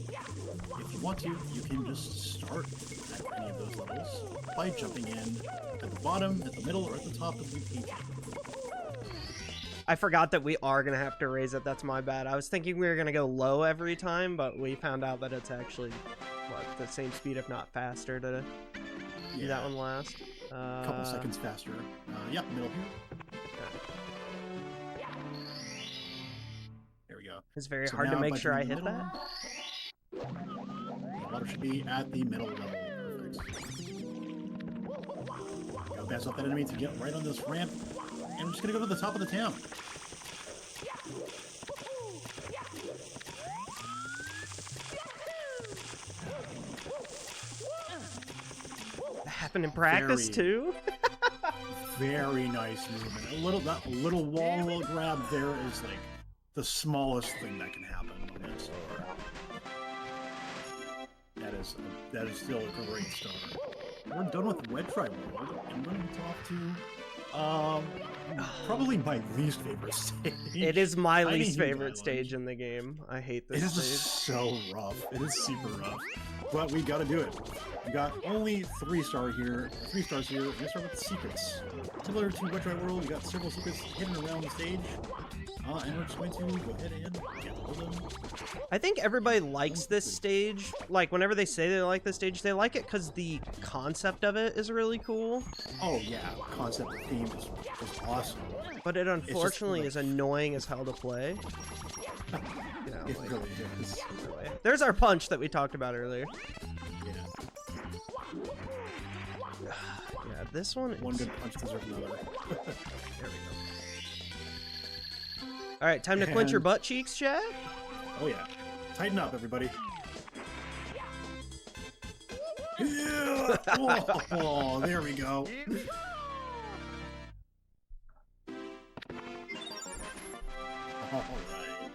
if you want to, you can just start at any of those levels by jumping in at the bottom, at the middle, or at the top of the painting. I forgot that we are going to have to raise it. That's my bad. I was thinking we were going to go low every time, but we found out that it's actually, what, the same speed, if not faster, to do that one last. A couple seconds faster. Yeah, middle here. There we go. It's very So hard to now make by sure I doing hit the that. The water should be at the middle level. Perfect. Go pass off that enemy to get right on this ramp. And we're just going to go to the top of the town. That happened in practice, too? Very nice movement. That little wall grab there is like the smallest thing that can happen on that star. That is still a great star. We're done with Red Tri World. I'm going to talk to probably my least favorite stage. It is my Tiny least Huge favorite Island. stage in the game. I hate this It is stage. just so rough. It is super rough. But we gotta do it. We got only 3 stars here. We're gonna start with the secrets. Similar to Red Tri World, we got several secrets hidden around the stage. And we're just going to go ahead and get all of them. I think everybody likes this stage. Like, whenever they say they like this stage, they like it because the concept of it is really cool. Oh yeah, concept and theme is awesome. But it unfortunately like- is annoying as hell to play. You know, It like, really is. really. There's our punch that we talked about earlier. Yeah. Yeah, this one is... One good punch deserves another. There we go. Alright, time to clench your And- butt cheeks, chat? Oh yeah. Tighten up, everybody. Yeah! Oh, there we go. All right.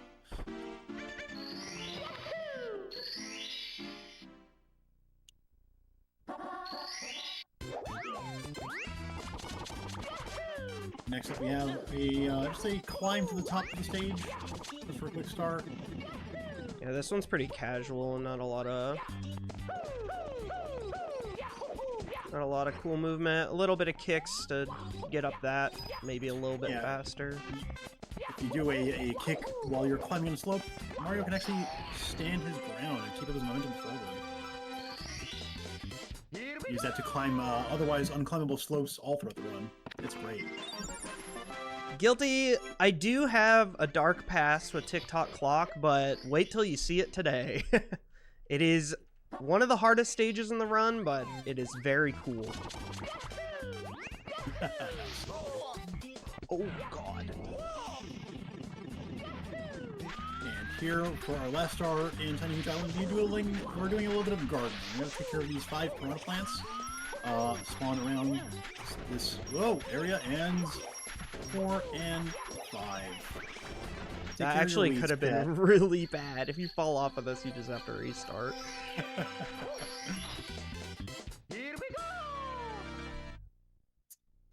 Next up, we have just a climb to the top of the stage, just for a quick start. Yeah, this one's pretty casual and not a lot of cool movement. A little bit of kicks to get up that, maybe a little bit Yeah. faster. If you do a kick while you're climbing a slope, Mario can actually stand his ground and keep up his momentum forward. Use that to climb otherwise unclimbable slopes all throughout the run. It's great. Guilty, I do have a dark past with TikTok Clock, but wait till you see it today. It is one of the hardest stages in the run, but it is very cool. Oh god. And here, for our last star in Tiny Huge Island, we're doing a little bit of gardening. We're going to take care of these 5 piranha plants. Spawn around this area, and 4 and 5. That actually could have been really bad. If you fall off of this, you just have to restart.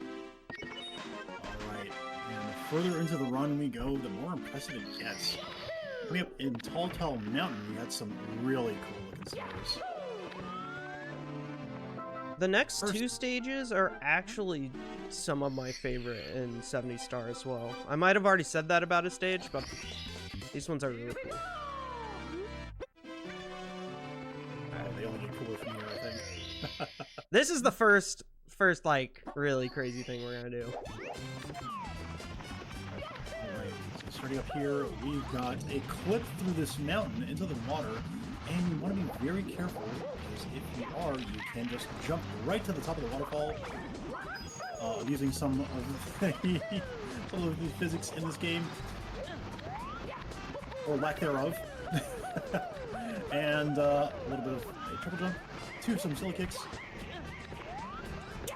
Alright, and the further into the run we go, the more impressive it gets. Coming up in Tall Mountain, we had some really cool looking stars. The next First- 2 stages are actually some of my favorite in 70 Star as well. I might have already said that about a stage, but these ones are really cool. This is the first like really crazy thing we're gonna do. Alright, so starting up here, we've got a clip through this mountain into the water, and you want to be very careful, because if you are, you can just jump right to the top of the waterfall, using some of the physics in this game, or lack thereof, and a little bit of a triple jump to some silly kicks,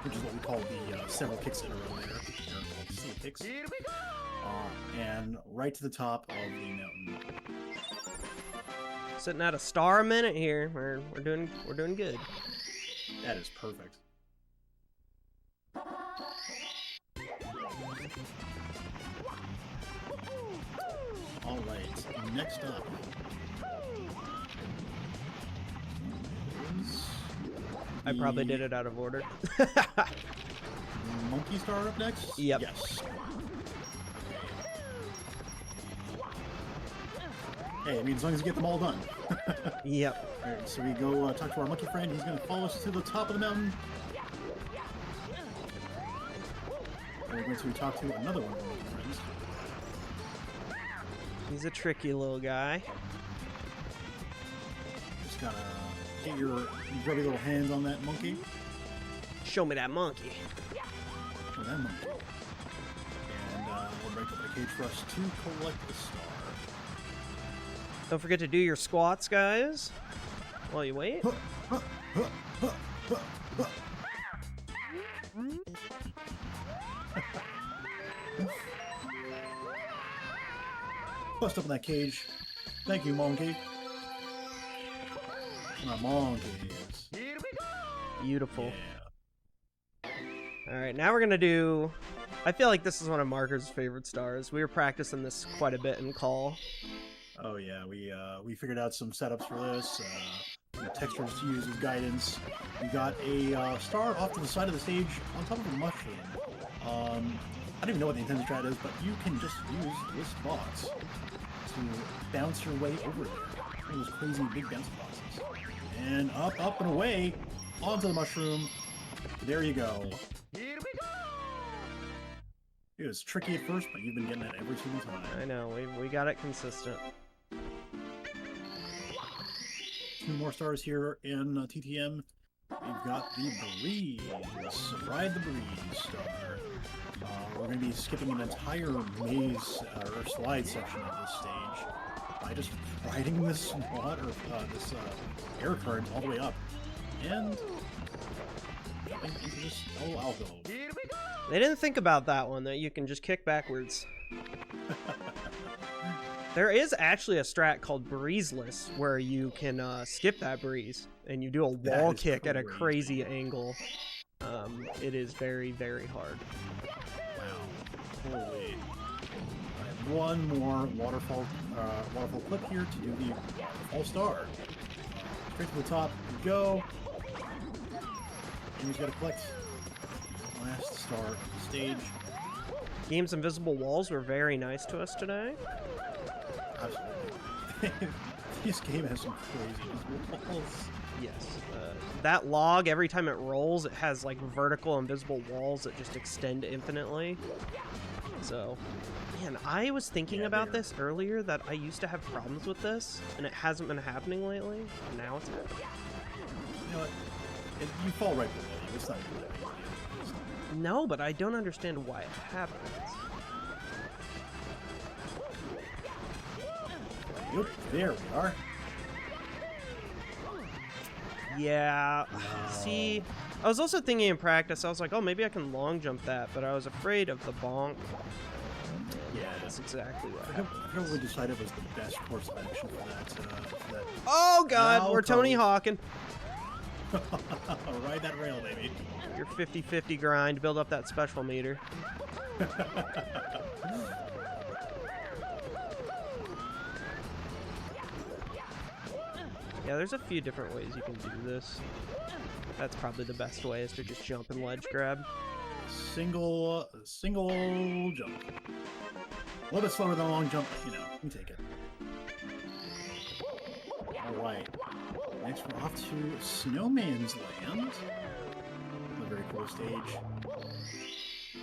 which is what we call the several kicks in a row there. They're called silly kicks. And right to the top of the mountain. Sitting at a star a minute here. We're doing good. That is perfect. All right. Next up is I probably did it out of order. Monkey Star up next? Yep. Yes. Hey, I mean, as long as you get them all done. Yep. Alright, so we go talk to our monkey friend. He's going to follow us to the top of the mountain. And we're going to talk to another one of our monkey friends. He's a tricky little guy. Just gotta get your grubby little hands on that monkey. Show me that monkey. Or that monkey. And we'll break open a cage for us to collect the star. Don't forget to do your squats, guys, while you wait. Bust up in that cage. Thank you, monkey. My monkeys. Beautiful. Yeah. Alright, now we're gonna do... I feel like this is one of Markers' favorite stars. We were practicing this quite a bit in call. Oh yeah, we figured out some setups for this, some textures to use with guidance. We got a star off to the side of the stage on top of a mushroom. I don't even know what the intended strat is, but you can just use this box to bounce your way over there. One of those crazy big bounce boxes. And up and away onto the mushroom. There you go. It was tricky at first, but you've been getting it every single time. I know, we got it consistent. 2 more stars here in TTM. We've got the Breeze. Ride the Breeze star. We're going to be skipping an entire maze or slide section of this stage by just riding this water, this air current all the way up and jumping into this alcove. They didn't think about that one, that you can just kick backwards. There is actually a strat called Breezeless where you can skip that breeze and you do a wall kick at a crazy angle. It is very, very hard. Wow. Holy. Alright, one more waterfall clip here to do the waterfall star. Straight to the top we go. And we've got to collect the last star of the stage. Game's invisible walls were very nice to us today. Absolutely. This game has some crazy invisible walls. Yes. That log, every time it rolls, it has like vertical invisible walls that just extend infinitely. So, man, I was thinking about this earlier, that I used to have problems with this, and it hasn't been happening lately, and now it's happening. You know what? You fall right below you. It's not even that big a deal. No, but I don't understand why it happens. Yep, there we are. Yeah, see, I was also thinking in practice, I was like, oh, maybe I can long jump that, but I was afraid of the bonk. Yeah, That's exactly what I happened. forgot what we decided was the best course of action for that. Oh, God, Now we're Tony Hawking. Ride that rail, baby. Your 50-50 grind, build up that special meter. Yeah, there's a few different ways you can do this. That's probably the best way, is to just jump and ledge grab. Single jump. A little bit slower than a long jump, but, you know, we take it. Alright. next we're off to Snowman's Land. A very cool stage.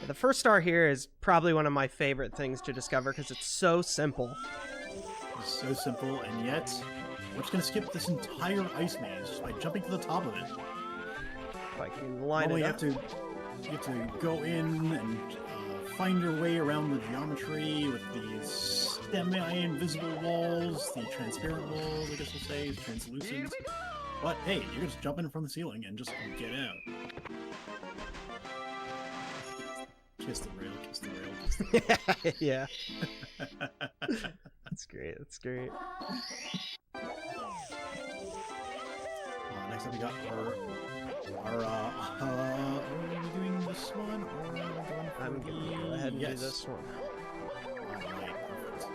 The first star here is probably one of my favorite things to discover because it's so simple. It's so simple, and yet we're just going to skip this entire ice maze just by jumping to the top of it. If I can line Normally it up. you have to go in and find your way around the geometry with these semi-invisible walls, the transparent walls, I guess we'll say, translucent. But hey, you can just jump in from the ceiling and just get out. Kiss the rail, kiss the rail, kiss the rail. Yeah. That's great, that's great. Next up we got are we doing this one, or are we going for I'm gonna go ahead and do this one. Alright, perfect.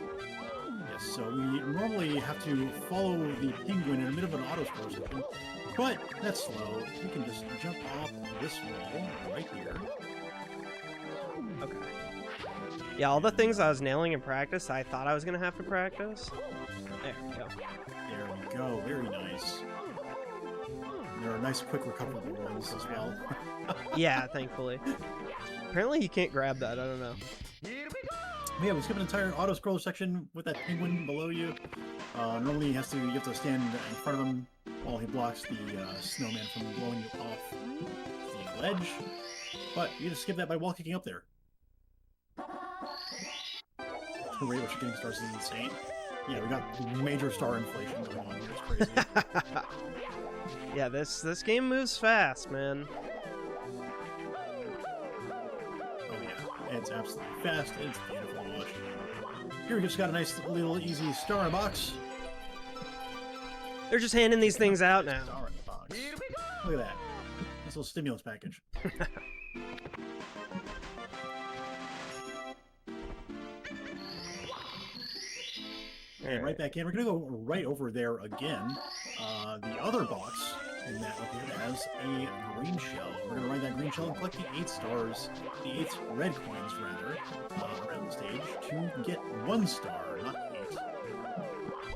Yes, so we normally have to follow the penguin in a bit of an auto-scroll section, but that's slow. We can just jump off this wall right here. Okay. Yeah, all the things I was nailing in practice, I thought I was gonna have to practice. There we go. There we go, very nice. There are nice quick recoverable ones as well. Yeah, thankfully. Apparently you can't grab that, I don't know. Yeah, we skip an entire auto-scroll section with that penguin below you. Normally you have to stand in front of him while he blocks the snowman from blowing you off the ledge. But you just skip that by wall kicking up there. The rate at which you're getting stars is insane. Yeah, we got major star inflation going on here. It's crazy. Yeah, this game moves fast, man. Oh yeah, it's absolutely fast. It's beautiful to watch. Here we just got a nice little easy star box. They're just handing these things out now. Star box. Look at that. Nice little stimulus package. And right back in. We're going to go right over there again. The other box in that location has a green shell. We're going to ride that green shell and collect the 8 stars, the 8 red coins, rather, around the stage to get 1 star, not 8.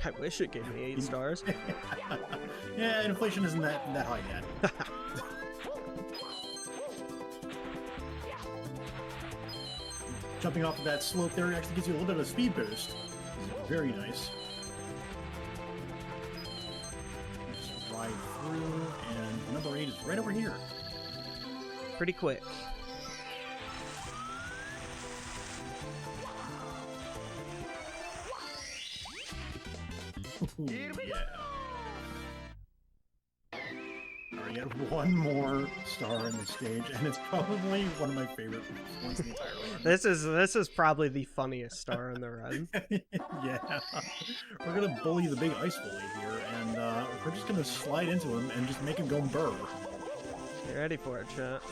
I wish it gave me 8 stars. Yeah, inflation isn't that high yet. Jumping off of that slope there actually gives you a little bit of a speed boost. Very nice. Just ride through, and number 8 is right over here. Pretty quick. Ooh, yeah. Alright, get one more star on the stage, and it's probably one of my favorite ones in the entire run. This is probably the funniest star in the run. Yeah. We're gonna bully the big ice bully here, and we're just gonna slide into him and just make him go burr. You ready for it, chat?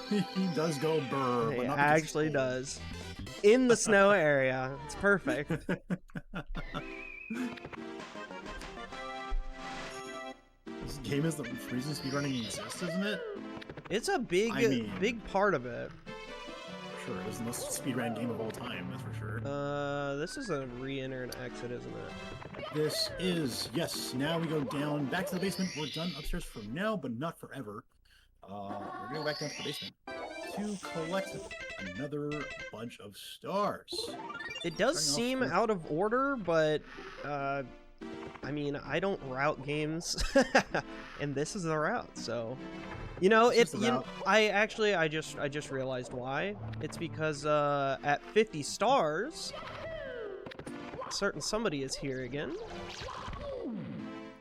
He does go burr, He but not because actually he's cold. does. In the snow area. It's perfect. This game is the reason speedrunning exists, isn't it? It's a big, big part of it. Sure, it was the most speedrun game of all time, that's for sure. This is a re-enter and exit, isn't it? This is, yes, now we go down back to the basement. We're done upstairs for now, but not forever. We're gonna go back down to the basement to collect another bunch of stars. It does Starting off seem with- out of order, but I mean, I don't route games, and this is the route. So, you know, This is the route. I just realized why. It's because at 50 stars, a certain somebody is here again.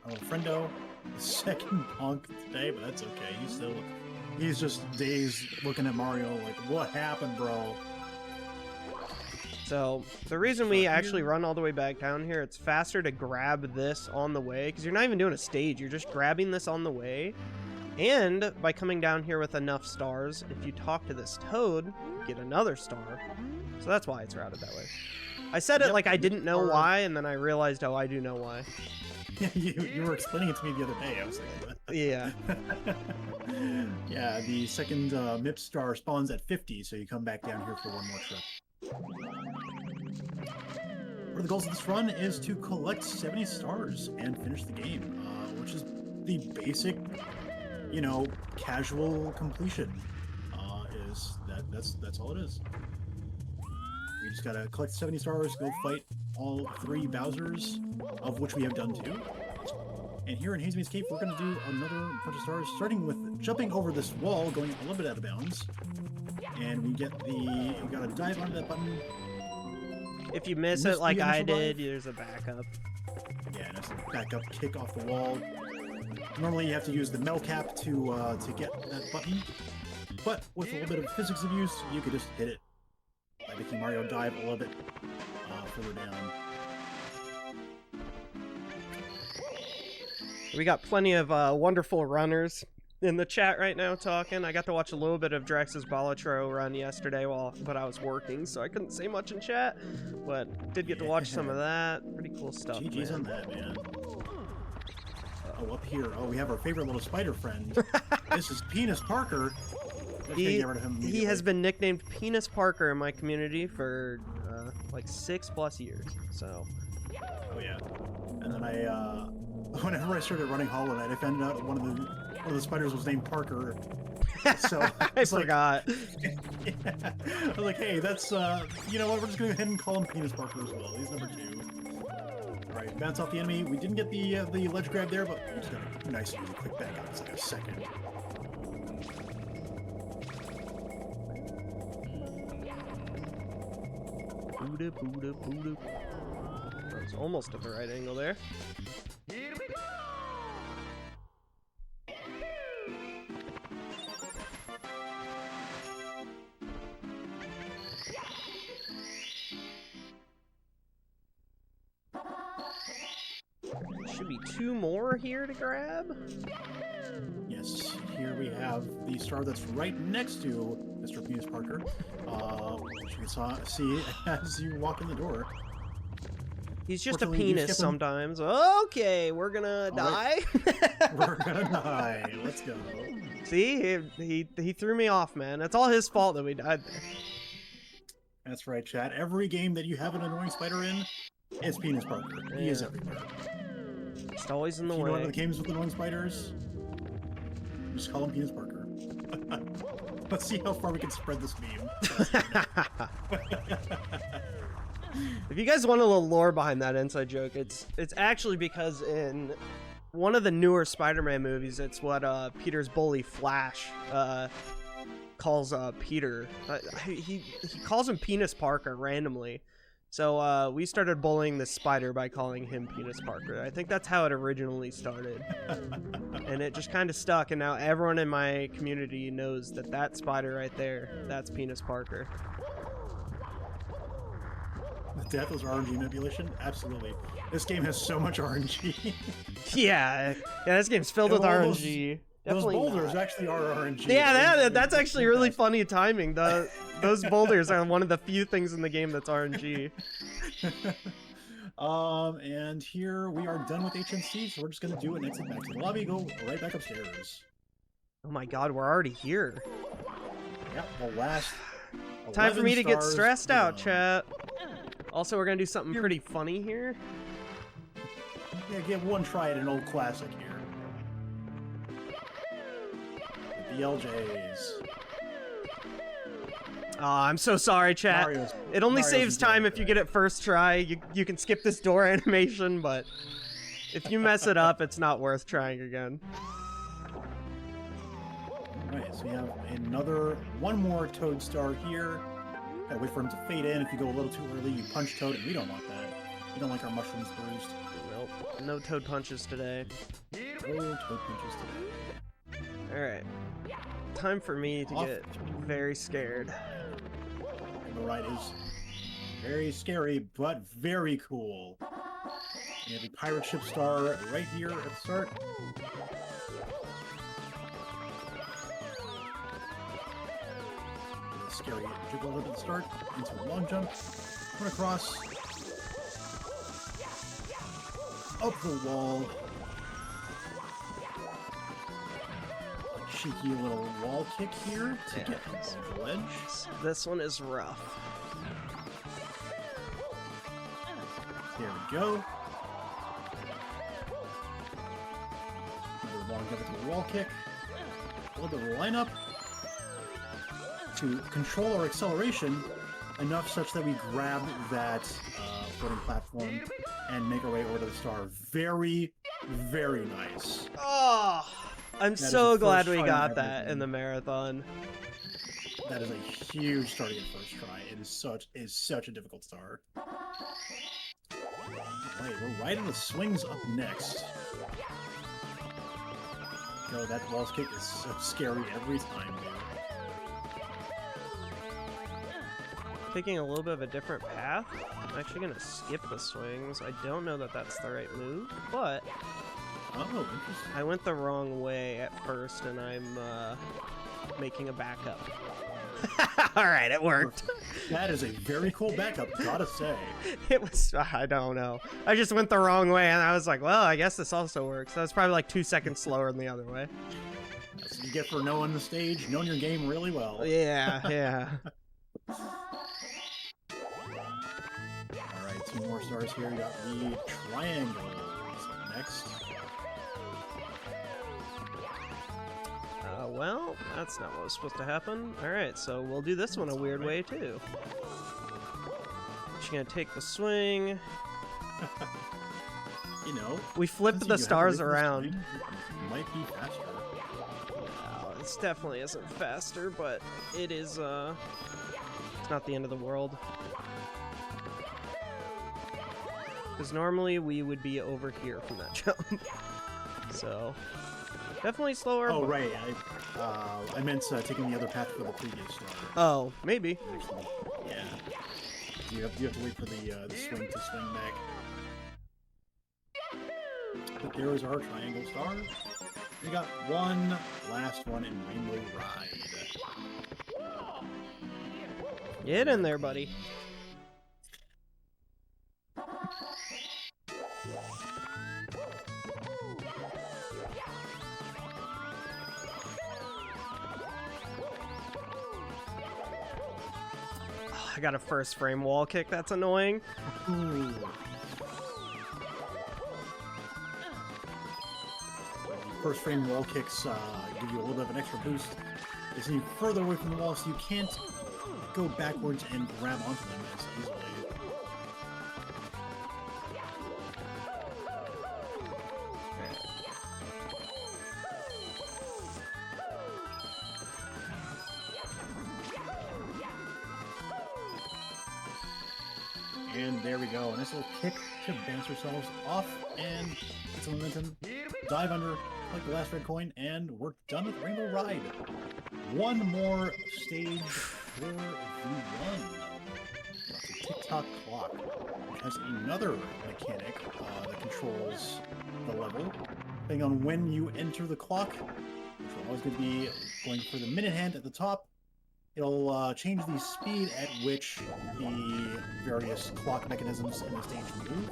Oh, friendo, second punk today, but that's okay. He's just dazed looking at Mario like, what happened, bro? So the reason we actually run all the way back down here, it's faster to grab this on the way, because you're not even doing a stage, you're just grabbing this on the way. And by coming down here with enough stars, if you talk to this toad, you get another star. So that's why it's routed that way. I said it Yep, like I didn't know or- why, and then I realized, oh, I do know why. you were explaining it to me the other day. I was like, what? Yeah. Yeah, the second MIP star spawns at 50, so you come back down here for one more trip. One of the goals of this run is to collect 70 stars and finish the game, which is the basic, you know, casual completion. That's all it is. We just gotta collect 70 stars, go fight all 3 Bowsers, of which we have done 2. And here in Hazemaze Cave, we're gonna do another bunch of stars, starting with jumping over this wall, going a little bit out of bounds. And we get you gotta dive onto that button. If you miss it like I did, there's a backup. Yeah, and it's a backup kick off the wall. Normally you have to use the metal cap to get that button. But with a little bit of physics abuse, you could just hit it by making Mario dive a little bit further down. We got plenty of wonderful runners in the chat right now talking. I got to watch a little bit of Drax's Balatro run yesterday but I was working, so I couldn't say much in chat. But did get to watch some of that. Pretty cool stuff. GG's on that, man. Oh, up here. Oh, we have our favorite little spider friend. This is Penis Parker. He has been nicknamed Penis Parker in my community for like 6+ years. So. Oh yeah. And then whenever I started running Hollow Knight, I found out one of the spiders was named Parker. So I forgot. Yeah. I was like, hey, that's you know what? We're just gonna go ahead and call him Penis Parker as well. He's number 2. All right, bounce off the enemy. We didn't get the ledge grab there, but we just got a nice easy quick back up. It's like a second. I was almost at the right angle there. Here we go! Should be 2 more here to grab. Yes, here we have the star that's right next to Mr. Penis Parker, which you can see as you walk in the door. He's just a penis sometimes. Okay, we're gonna die. Right. We're gonna die. Let's go. See, he threw me off, man. It's all his fault that we died there. That's right, chat. Every game that you have an annoying spider in, it's Penis Parker. Yeah. He is everywhere. Just always in the If you way. know one of the games with annoying spiders, just call him Penis Parker. Let's see how far we can spread this meme. If you guys want a little lore behind that inside joke, it's actually because in one of the newer Spider-Man movies, it's what Peter's bully Flash calls Peter. He calls him Penis Parker randomly. So we started bullying the spider by calling him Penis Parker. I think that's how it originally started. And it just kind of stuck, and now everyone in my community knows that that spider right there, that's Penis Parker. The death is RNG manipulation? Absolutely. This game has so much RNG. Yeah, this game's filled with RNG. Those boulders actually are RNG. Yeah, that's actually really funny timing. Those boulders are one of the few things in the game that's RNG. And here we are done with HNC, so we're just gonna do an exit back to the lobby, go right back upstairs. Oh my god, we're already here. Yep, the last Time for me to get stars stressed out, down. chat. Also, we're gonna do something pretty funny here. Yeah, give one try at an old classic here. The LJs. Oh, I'm so sorry, chat. It only saves time if you get it first try. You can skip this door animation, but if you mess it up, it's not worth trying again. Alright, so we have one more Toad star here. Gotta wait for him to fade in. If you go a little too early, you punch Toad, and we don't want that. We don't like our mushrooms bruised. Nope, no Toad punches today. No Toad punches today. Alright. Time for me to get very scared. And the ride is very scary, but very cool. We have a pirate ship star right here at the start. Scary jiggle up at the start, into a long jump, run across, up the wall, a cheeky little wall kick here to get off the ledge. This one is rough. we go. Another long jump into the wall kick. A little bit of lineup to control our acceleration enough such that we grab that floating platform and make our way over to the star. Very, very nice. Oh, I'm so glad we got that in the marathon. That is a huge start at first try. It is such a difficult star. Alright, we're right on the swings up next. Yo, that walls kick is so scary every time, dude. Taking a little bit of a different path. I'm actually gonna skip the swings. I don't know that that's the right move, but Oh, interesting. I went the wrong way at first, and I'm making a backup. All right, it worked. That is a very cool backup, gotta say. It was, I don't know. I just went the wrong way, and I was like, well, I guess this also works. That was probably like 2 seconds slower than the other way. That's what you get for knowing the stage, knowing your game really well. Yeah, yeah. Alright, 2 more stars here. We got the triangles next. Well, that's not what was supposed to happen. Alright, so we'll do this one a weird way, too. Just gonna take the swing. You know, We flipped since the you have stars to wait for the around. swing, it might be faster. Wow, this definitely isn't faster, but it is, it's not the end of the world. Because normally we would be over here from that jump. So, definitely slower. Oh, but- right. I meant taking the other path for the previous star. Oh, maybe. Actually, yeah. You have to wait for the swing to swing back. But there is our triangle star. We got one last one in Rainbow Ride. Get in there, buddy. I got a first frame wall kick, that's annoying. Ooh. First frame wall kicks give you a little bit of an extra boost. They send you further away from the wall, so you can't go backwards and grab onto them as easily. And there we go. A nice little kick to bounce ourselves off and get some momentum. Dive under, like the last red coin, and we're done with Rainbow Ride. One more stage for the run. It's a tick-tock clock, which has another mechanic that controls the level. Depending on when you enter the clock, which we're always going to be going for the minute hand at the top. It'll change the speed at which the various clock mechanisms in the stage move.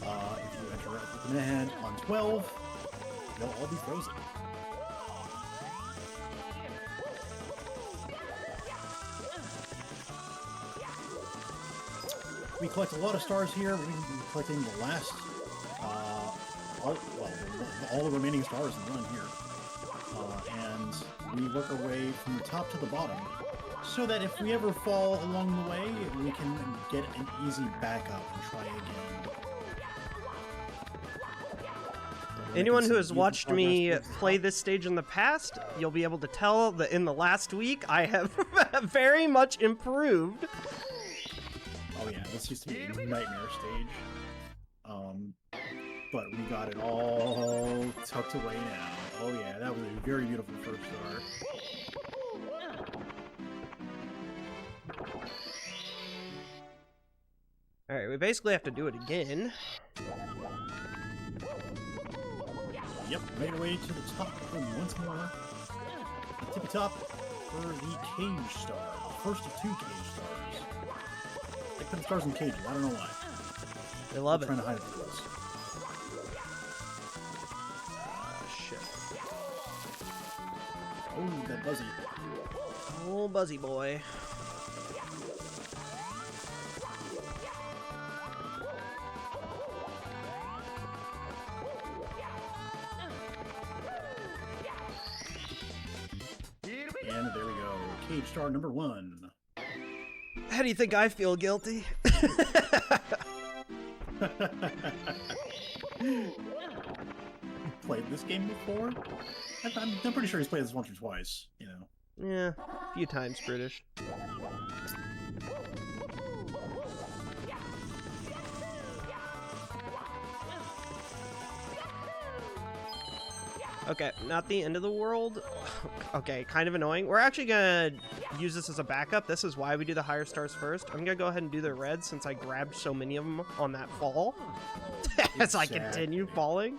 If you enter at the minute hand on 12, they'll all be frozen. We collect a lot of stars here. We're going to be collecting the last, all the remaining stars in the run here. And we work our way from the top to the bottom, so that if we ever fall along the way, we can get an easy backup and try again. Anyone who has watched me play this stage in the past, you'll be able to tell that in the last week I have very much improved. Oh yeah, this used to be a nightmare stage. But we got it all tucked away now. Oh yeah, that was a very beautiful first star. Alright, we basically have to do it again. Yep, made our way to the top once more. The tippy top for the cage star. First of 2 cage stars. They put stars in cages, I don't know why. They love They're it. trying to hide it from us. Shit. Oh, that buzzy. Oh, Buzzy boy. And there we go. Cage star number 1. How do you think I feel guilty? Played this game before? I'm pretty sure he's played this once or twice, you know. Yeah, a few times, British. Okay, not the end of the world. Okay, kind of annoying. We're actually gonna use this as a backup. This is why we do the higher stars first. I'm gonna go ahead and do the red since I grabbed so many of them on that fall. As I continue falling.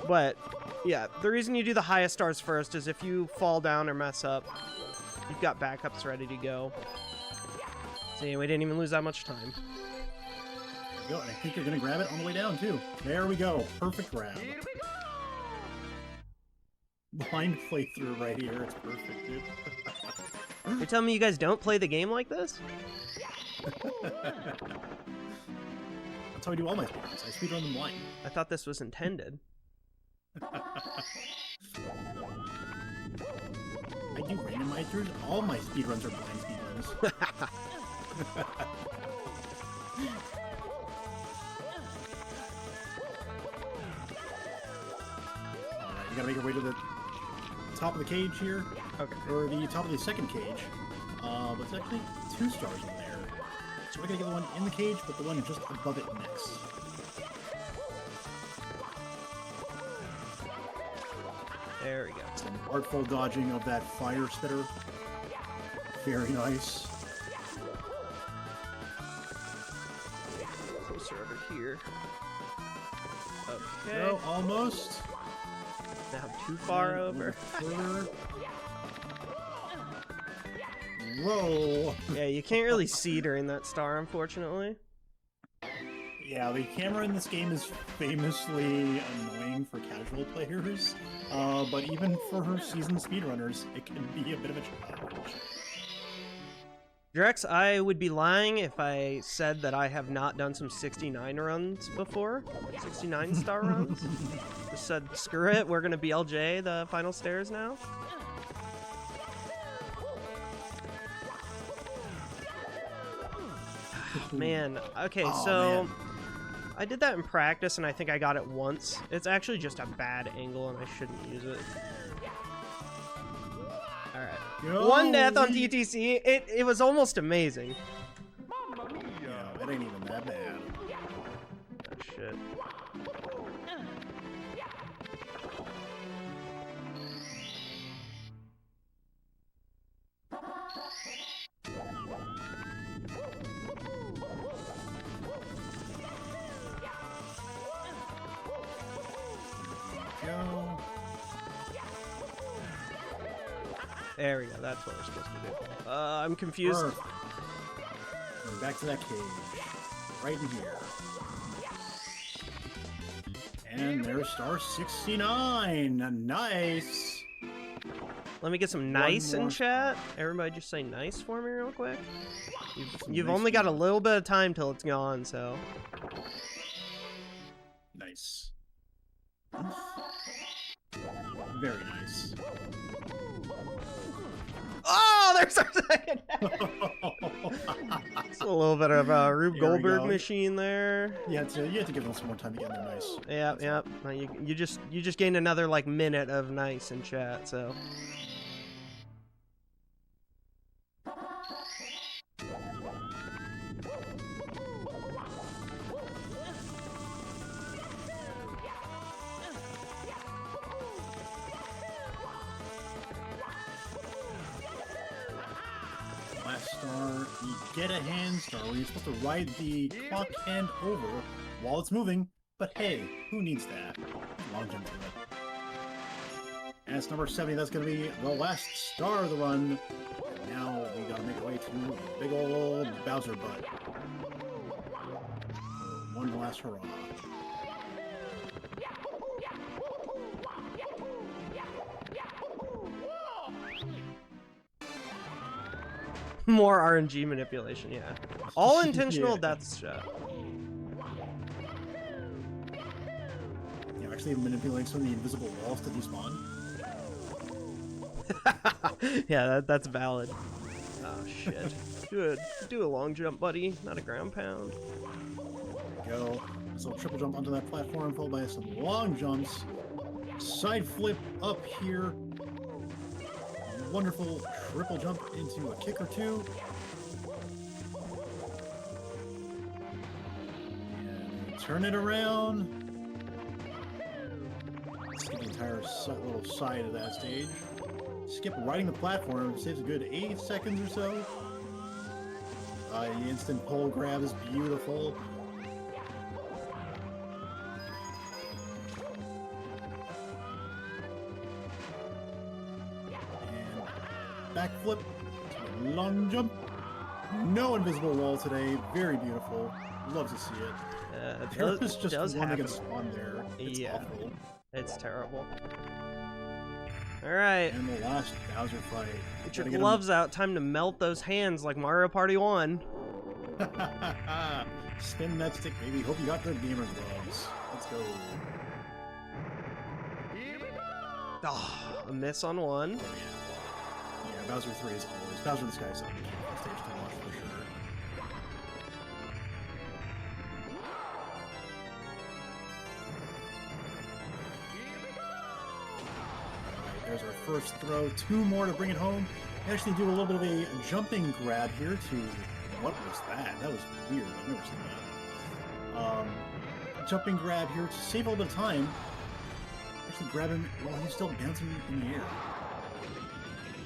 But, yeah, the reason you do the highest stars first is if you fall down or mess up, you've got backups ready to go. See, we didn't even lose that much time. There we go, and I think you're going to grab it on the way down, too. There we go. Perfect grab. Blind playthrough right here. It's perfect, dude. You're telling me you guys don't play the game like this? That's how I do all my speedruns. I speedrun them blind. I thought this was intended. I do randomizers. All my speedruns are blind speedruns. Alright, you gotta make your way to the top of the cage here. Okay. Or the top of the second cage. But it's actually 2 stars in there. So we're gonna get the one in the cage, but the one just above it next. There we go. Some artful dodging of that fire spitter. Very nice. Closer over here. Okay. No, almost. Now too far And a over. little further. Whoa! Yeah, you can't really see during that star, unfortunately. Yeah, the camera in this game is famously annoying for casual players, but even for seasoned speedrunners, it can be a bit of a challenge. Drex, I would be lying if I said that I have not done some 69 runs before. 69 star runs. Just said, screw it, we're gonna BLJ the final stairs now. Man, okay, Oh, so man. I did that in practice and I think I got it once. It's actually just a bad angle and I shouldn't use it. Alright. Yo, 1 death on we- TTC. It was almost amazing. Yeah, it ain't even that bad. Oh, shit. Go. There we go. That's what we're supposed to do. I'm confused. Perfect. And back to that cage. Right in here. And there's star 69. Nice. Let me get some nice in more. chat. Everybody just say nice for me real quick. Some You've nice only got a people. little bit of time till it's gone, so. Nice. Very nice. Oh, there's our second. It's a little bit of a Rube Here we Goldberg go. machine there. You have to give them some more time to get in there. Nice. Yep, yep. Now you just gained another like minute of nice in chat, so. Last star, you get a hand star where you're supposed to ride the clock hand over while it's moving, but hey, who needs that? Long jump to it. And it's number 70, that's gonna be the last star of the run. And now we gotta make our way to big old Bowser butt. For one last hurrah. More RNG manipulation, yeah. All intentional Yeah. death shot. You're actually manipulating some of the invisible walls to despawn. Yeah, that's valid. Oh shit. Do a long jump, buddy, not a ground pound. There we go. So triple jump onto that platform, followed by some long jumps. Side flip up here. Wonderful triple jump into a kick or two. And turn it around. Skip the entire little side of that stage. Skip riding the platform, saves a good 8 seconds or so. The instant pole grab is beautiful. Backflip, long jump, no invisible wall today, very beautiful, love to see it. There is just one that gets spawned there, it's awful. It's terrible. Alright. And the last Bowser fight. Get your gloves out, time to melt those hands like Mario Party 1. Spin that stick, baby, hope you got the gamer gloves. Let's go. Oh, a miss on one. Oh, yeah. Yeah, Bowser 3 is always Bowser the Sky Song stage to watch for sure. Alright, there's our first throw. 2 more to bring it home. We actually do a little bit of a jumping grab here to... What was that? That was weird. I've never seen that. Jumping grab here to save a little bit of time. Actually grab him while he's still bouncing in the air.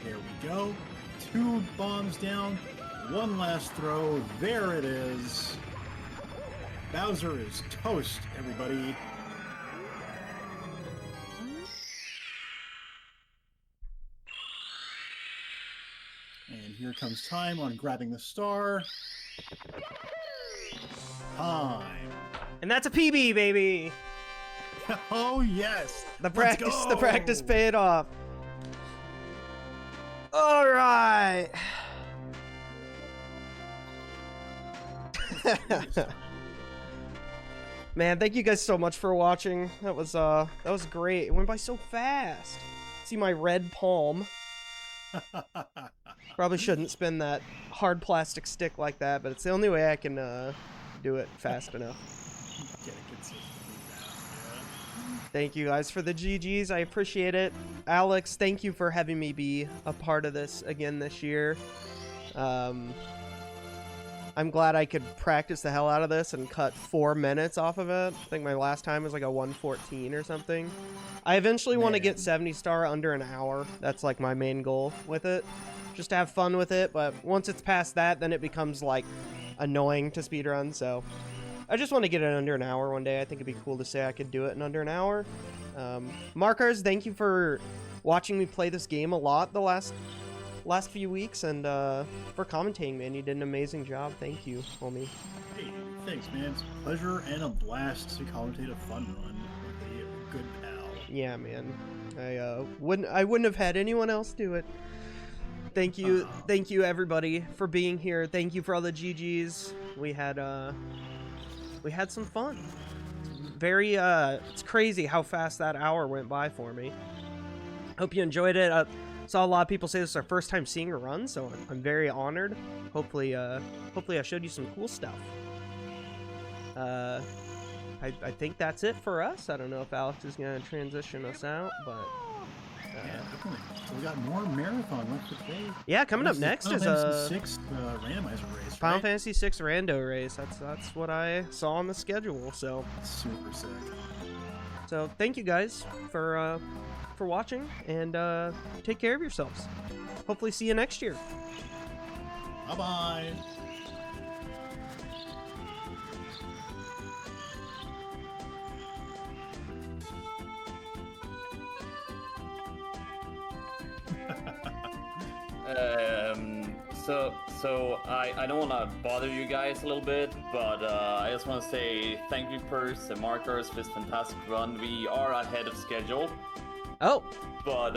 There we go. 2 bombs down. 1 last throw. There it is. Bowser is toast, everybody. And here comes time on grabbing the star. Time. And that's a PB, baby. Oh yes. The practice paid off. All right. Man, thank you guys so much for watching. That was great. It went by so fast. See my red palm. Probably shouldn't spin that hard plastic stick like that, but it's the only way I can do it fast enough. Get it consistently fast, yeah. Thank you guys for the GGs. I appreciate it. Alex, thank you for having me be a part of this again this year. I'm glad I could practice the hell out of this and cut 4 minutes off of it. I think my last time was like a 1:14 or something. I eventually want to get 70 star under an hour. That's like my main goal with it. Just to have fun with it, but once it's past that, then it becomes like annoying to speedrun, so I just want to get it under an hour one day. I think it'd be cool to say I could do it in under an hour. Markars, thank you for watching me play this game a lot the last few weeks, and for commentating, man. You did an amazing job. Thank you, homie. Hey, thanks, man. It's a pleasure and a blast to commentate a fun run with a good pal. Yeah, man. I wouldn't have had anyone else do it. Thank you, thank you everybody for being here. Thank you for all the GGs. We had some fun. Very it's crazy how fast that hour went by for me. Hope you enjoyed it. Saw a lot of people say this is our first time seeing a run, so I'm very honored. Hopefully I showed you some cool stuff. I think that's it for us. I don't know if Alex is gonna transition us out, but yeah, definitely. So we got more marathon left to play. Yeah, coming up next is a 6 randomizer race. Final Fantasy 6 rando race. That's what I saw on the schedule. So super sick. So thank you guys for watching, and take care of yourselves. Hopefully see you next year. Bye bye. So I don't want to bother you guys a little bit, but I just want to say thank you, Purce and Markars, for this fantastic run. We are ahead of schedule. Oh. But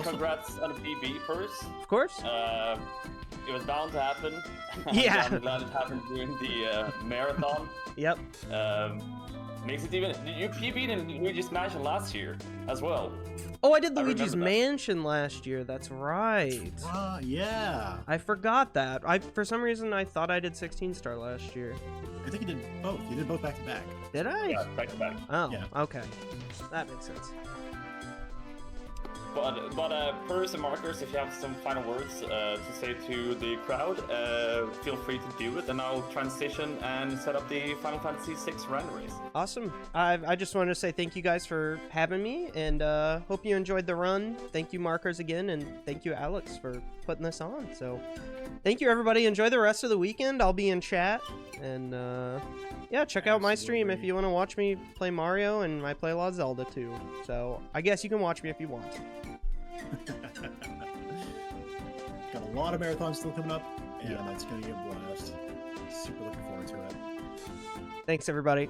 congrats on the PB, Purce. Of course. It was bound to happen. Yeah. I'm glad it happened during the marathon. Yep. Makes it even. You PB'd in Luigi's Mansion last year as well. Oh, I did I Luigi's remember that. Mansion last year. That's right. Yeah. I forgot that. For some reason I thought I did 16 star last year. I think you did both. You did both back to back. Did I? Yeah, back to back. Oh, Yeah. okay. That makes sense. But Purce and Markars, if you have some final words to say to the crowd, feel free to do it, and I'll transition and set up the Final Fantasy VI random race. Awesome. I just wanted to say thank you guys for having me, and hope you enjoyed the run. Thank you, Markars, again, and thank you, Alex, for putting this on. So, thank you, everybody. Enjoy the rest of the weekend. I'll be in chat, and yeah, check out my stream if you want to watch me play Mario, and I play a lot of Zelda too. So, I guess you can watch me if you want. Got a lot of marathons still coming up, and that's going to be a blast. Super looking forward to it. Thanks, everybody.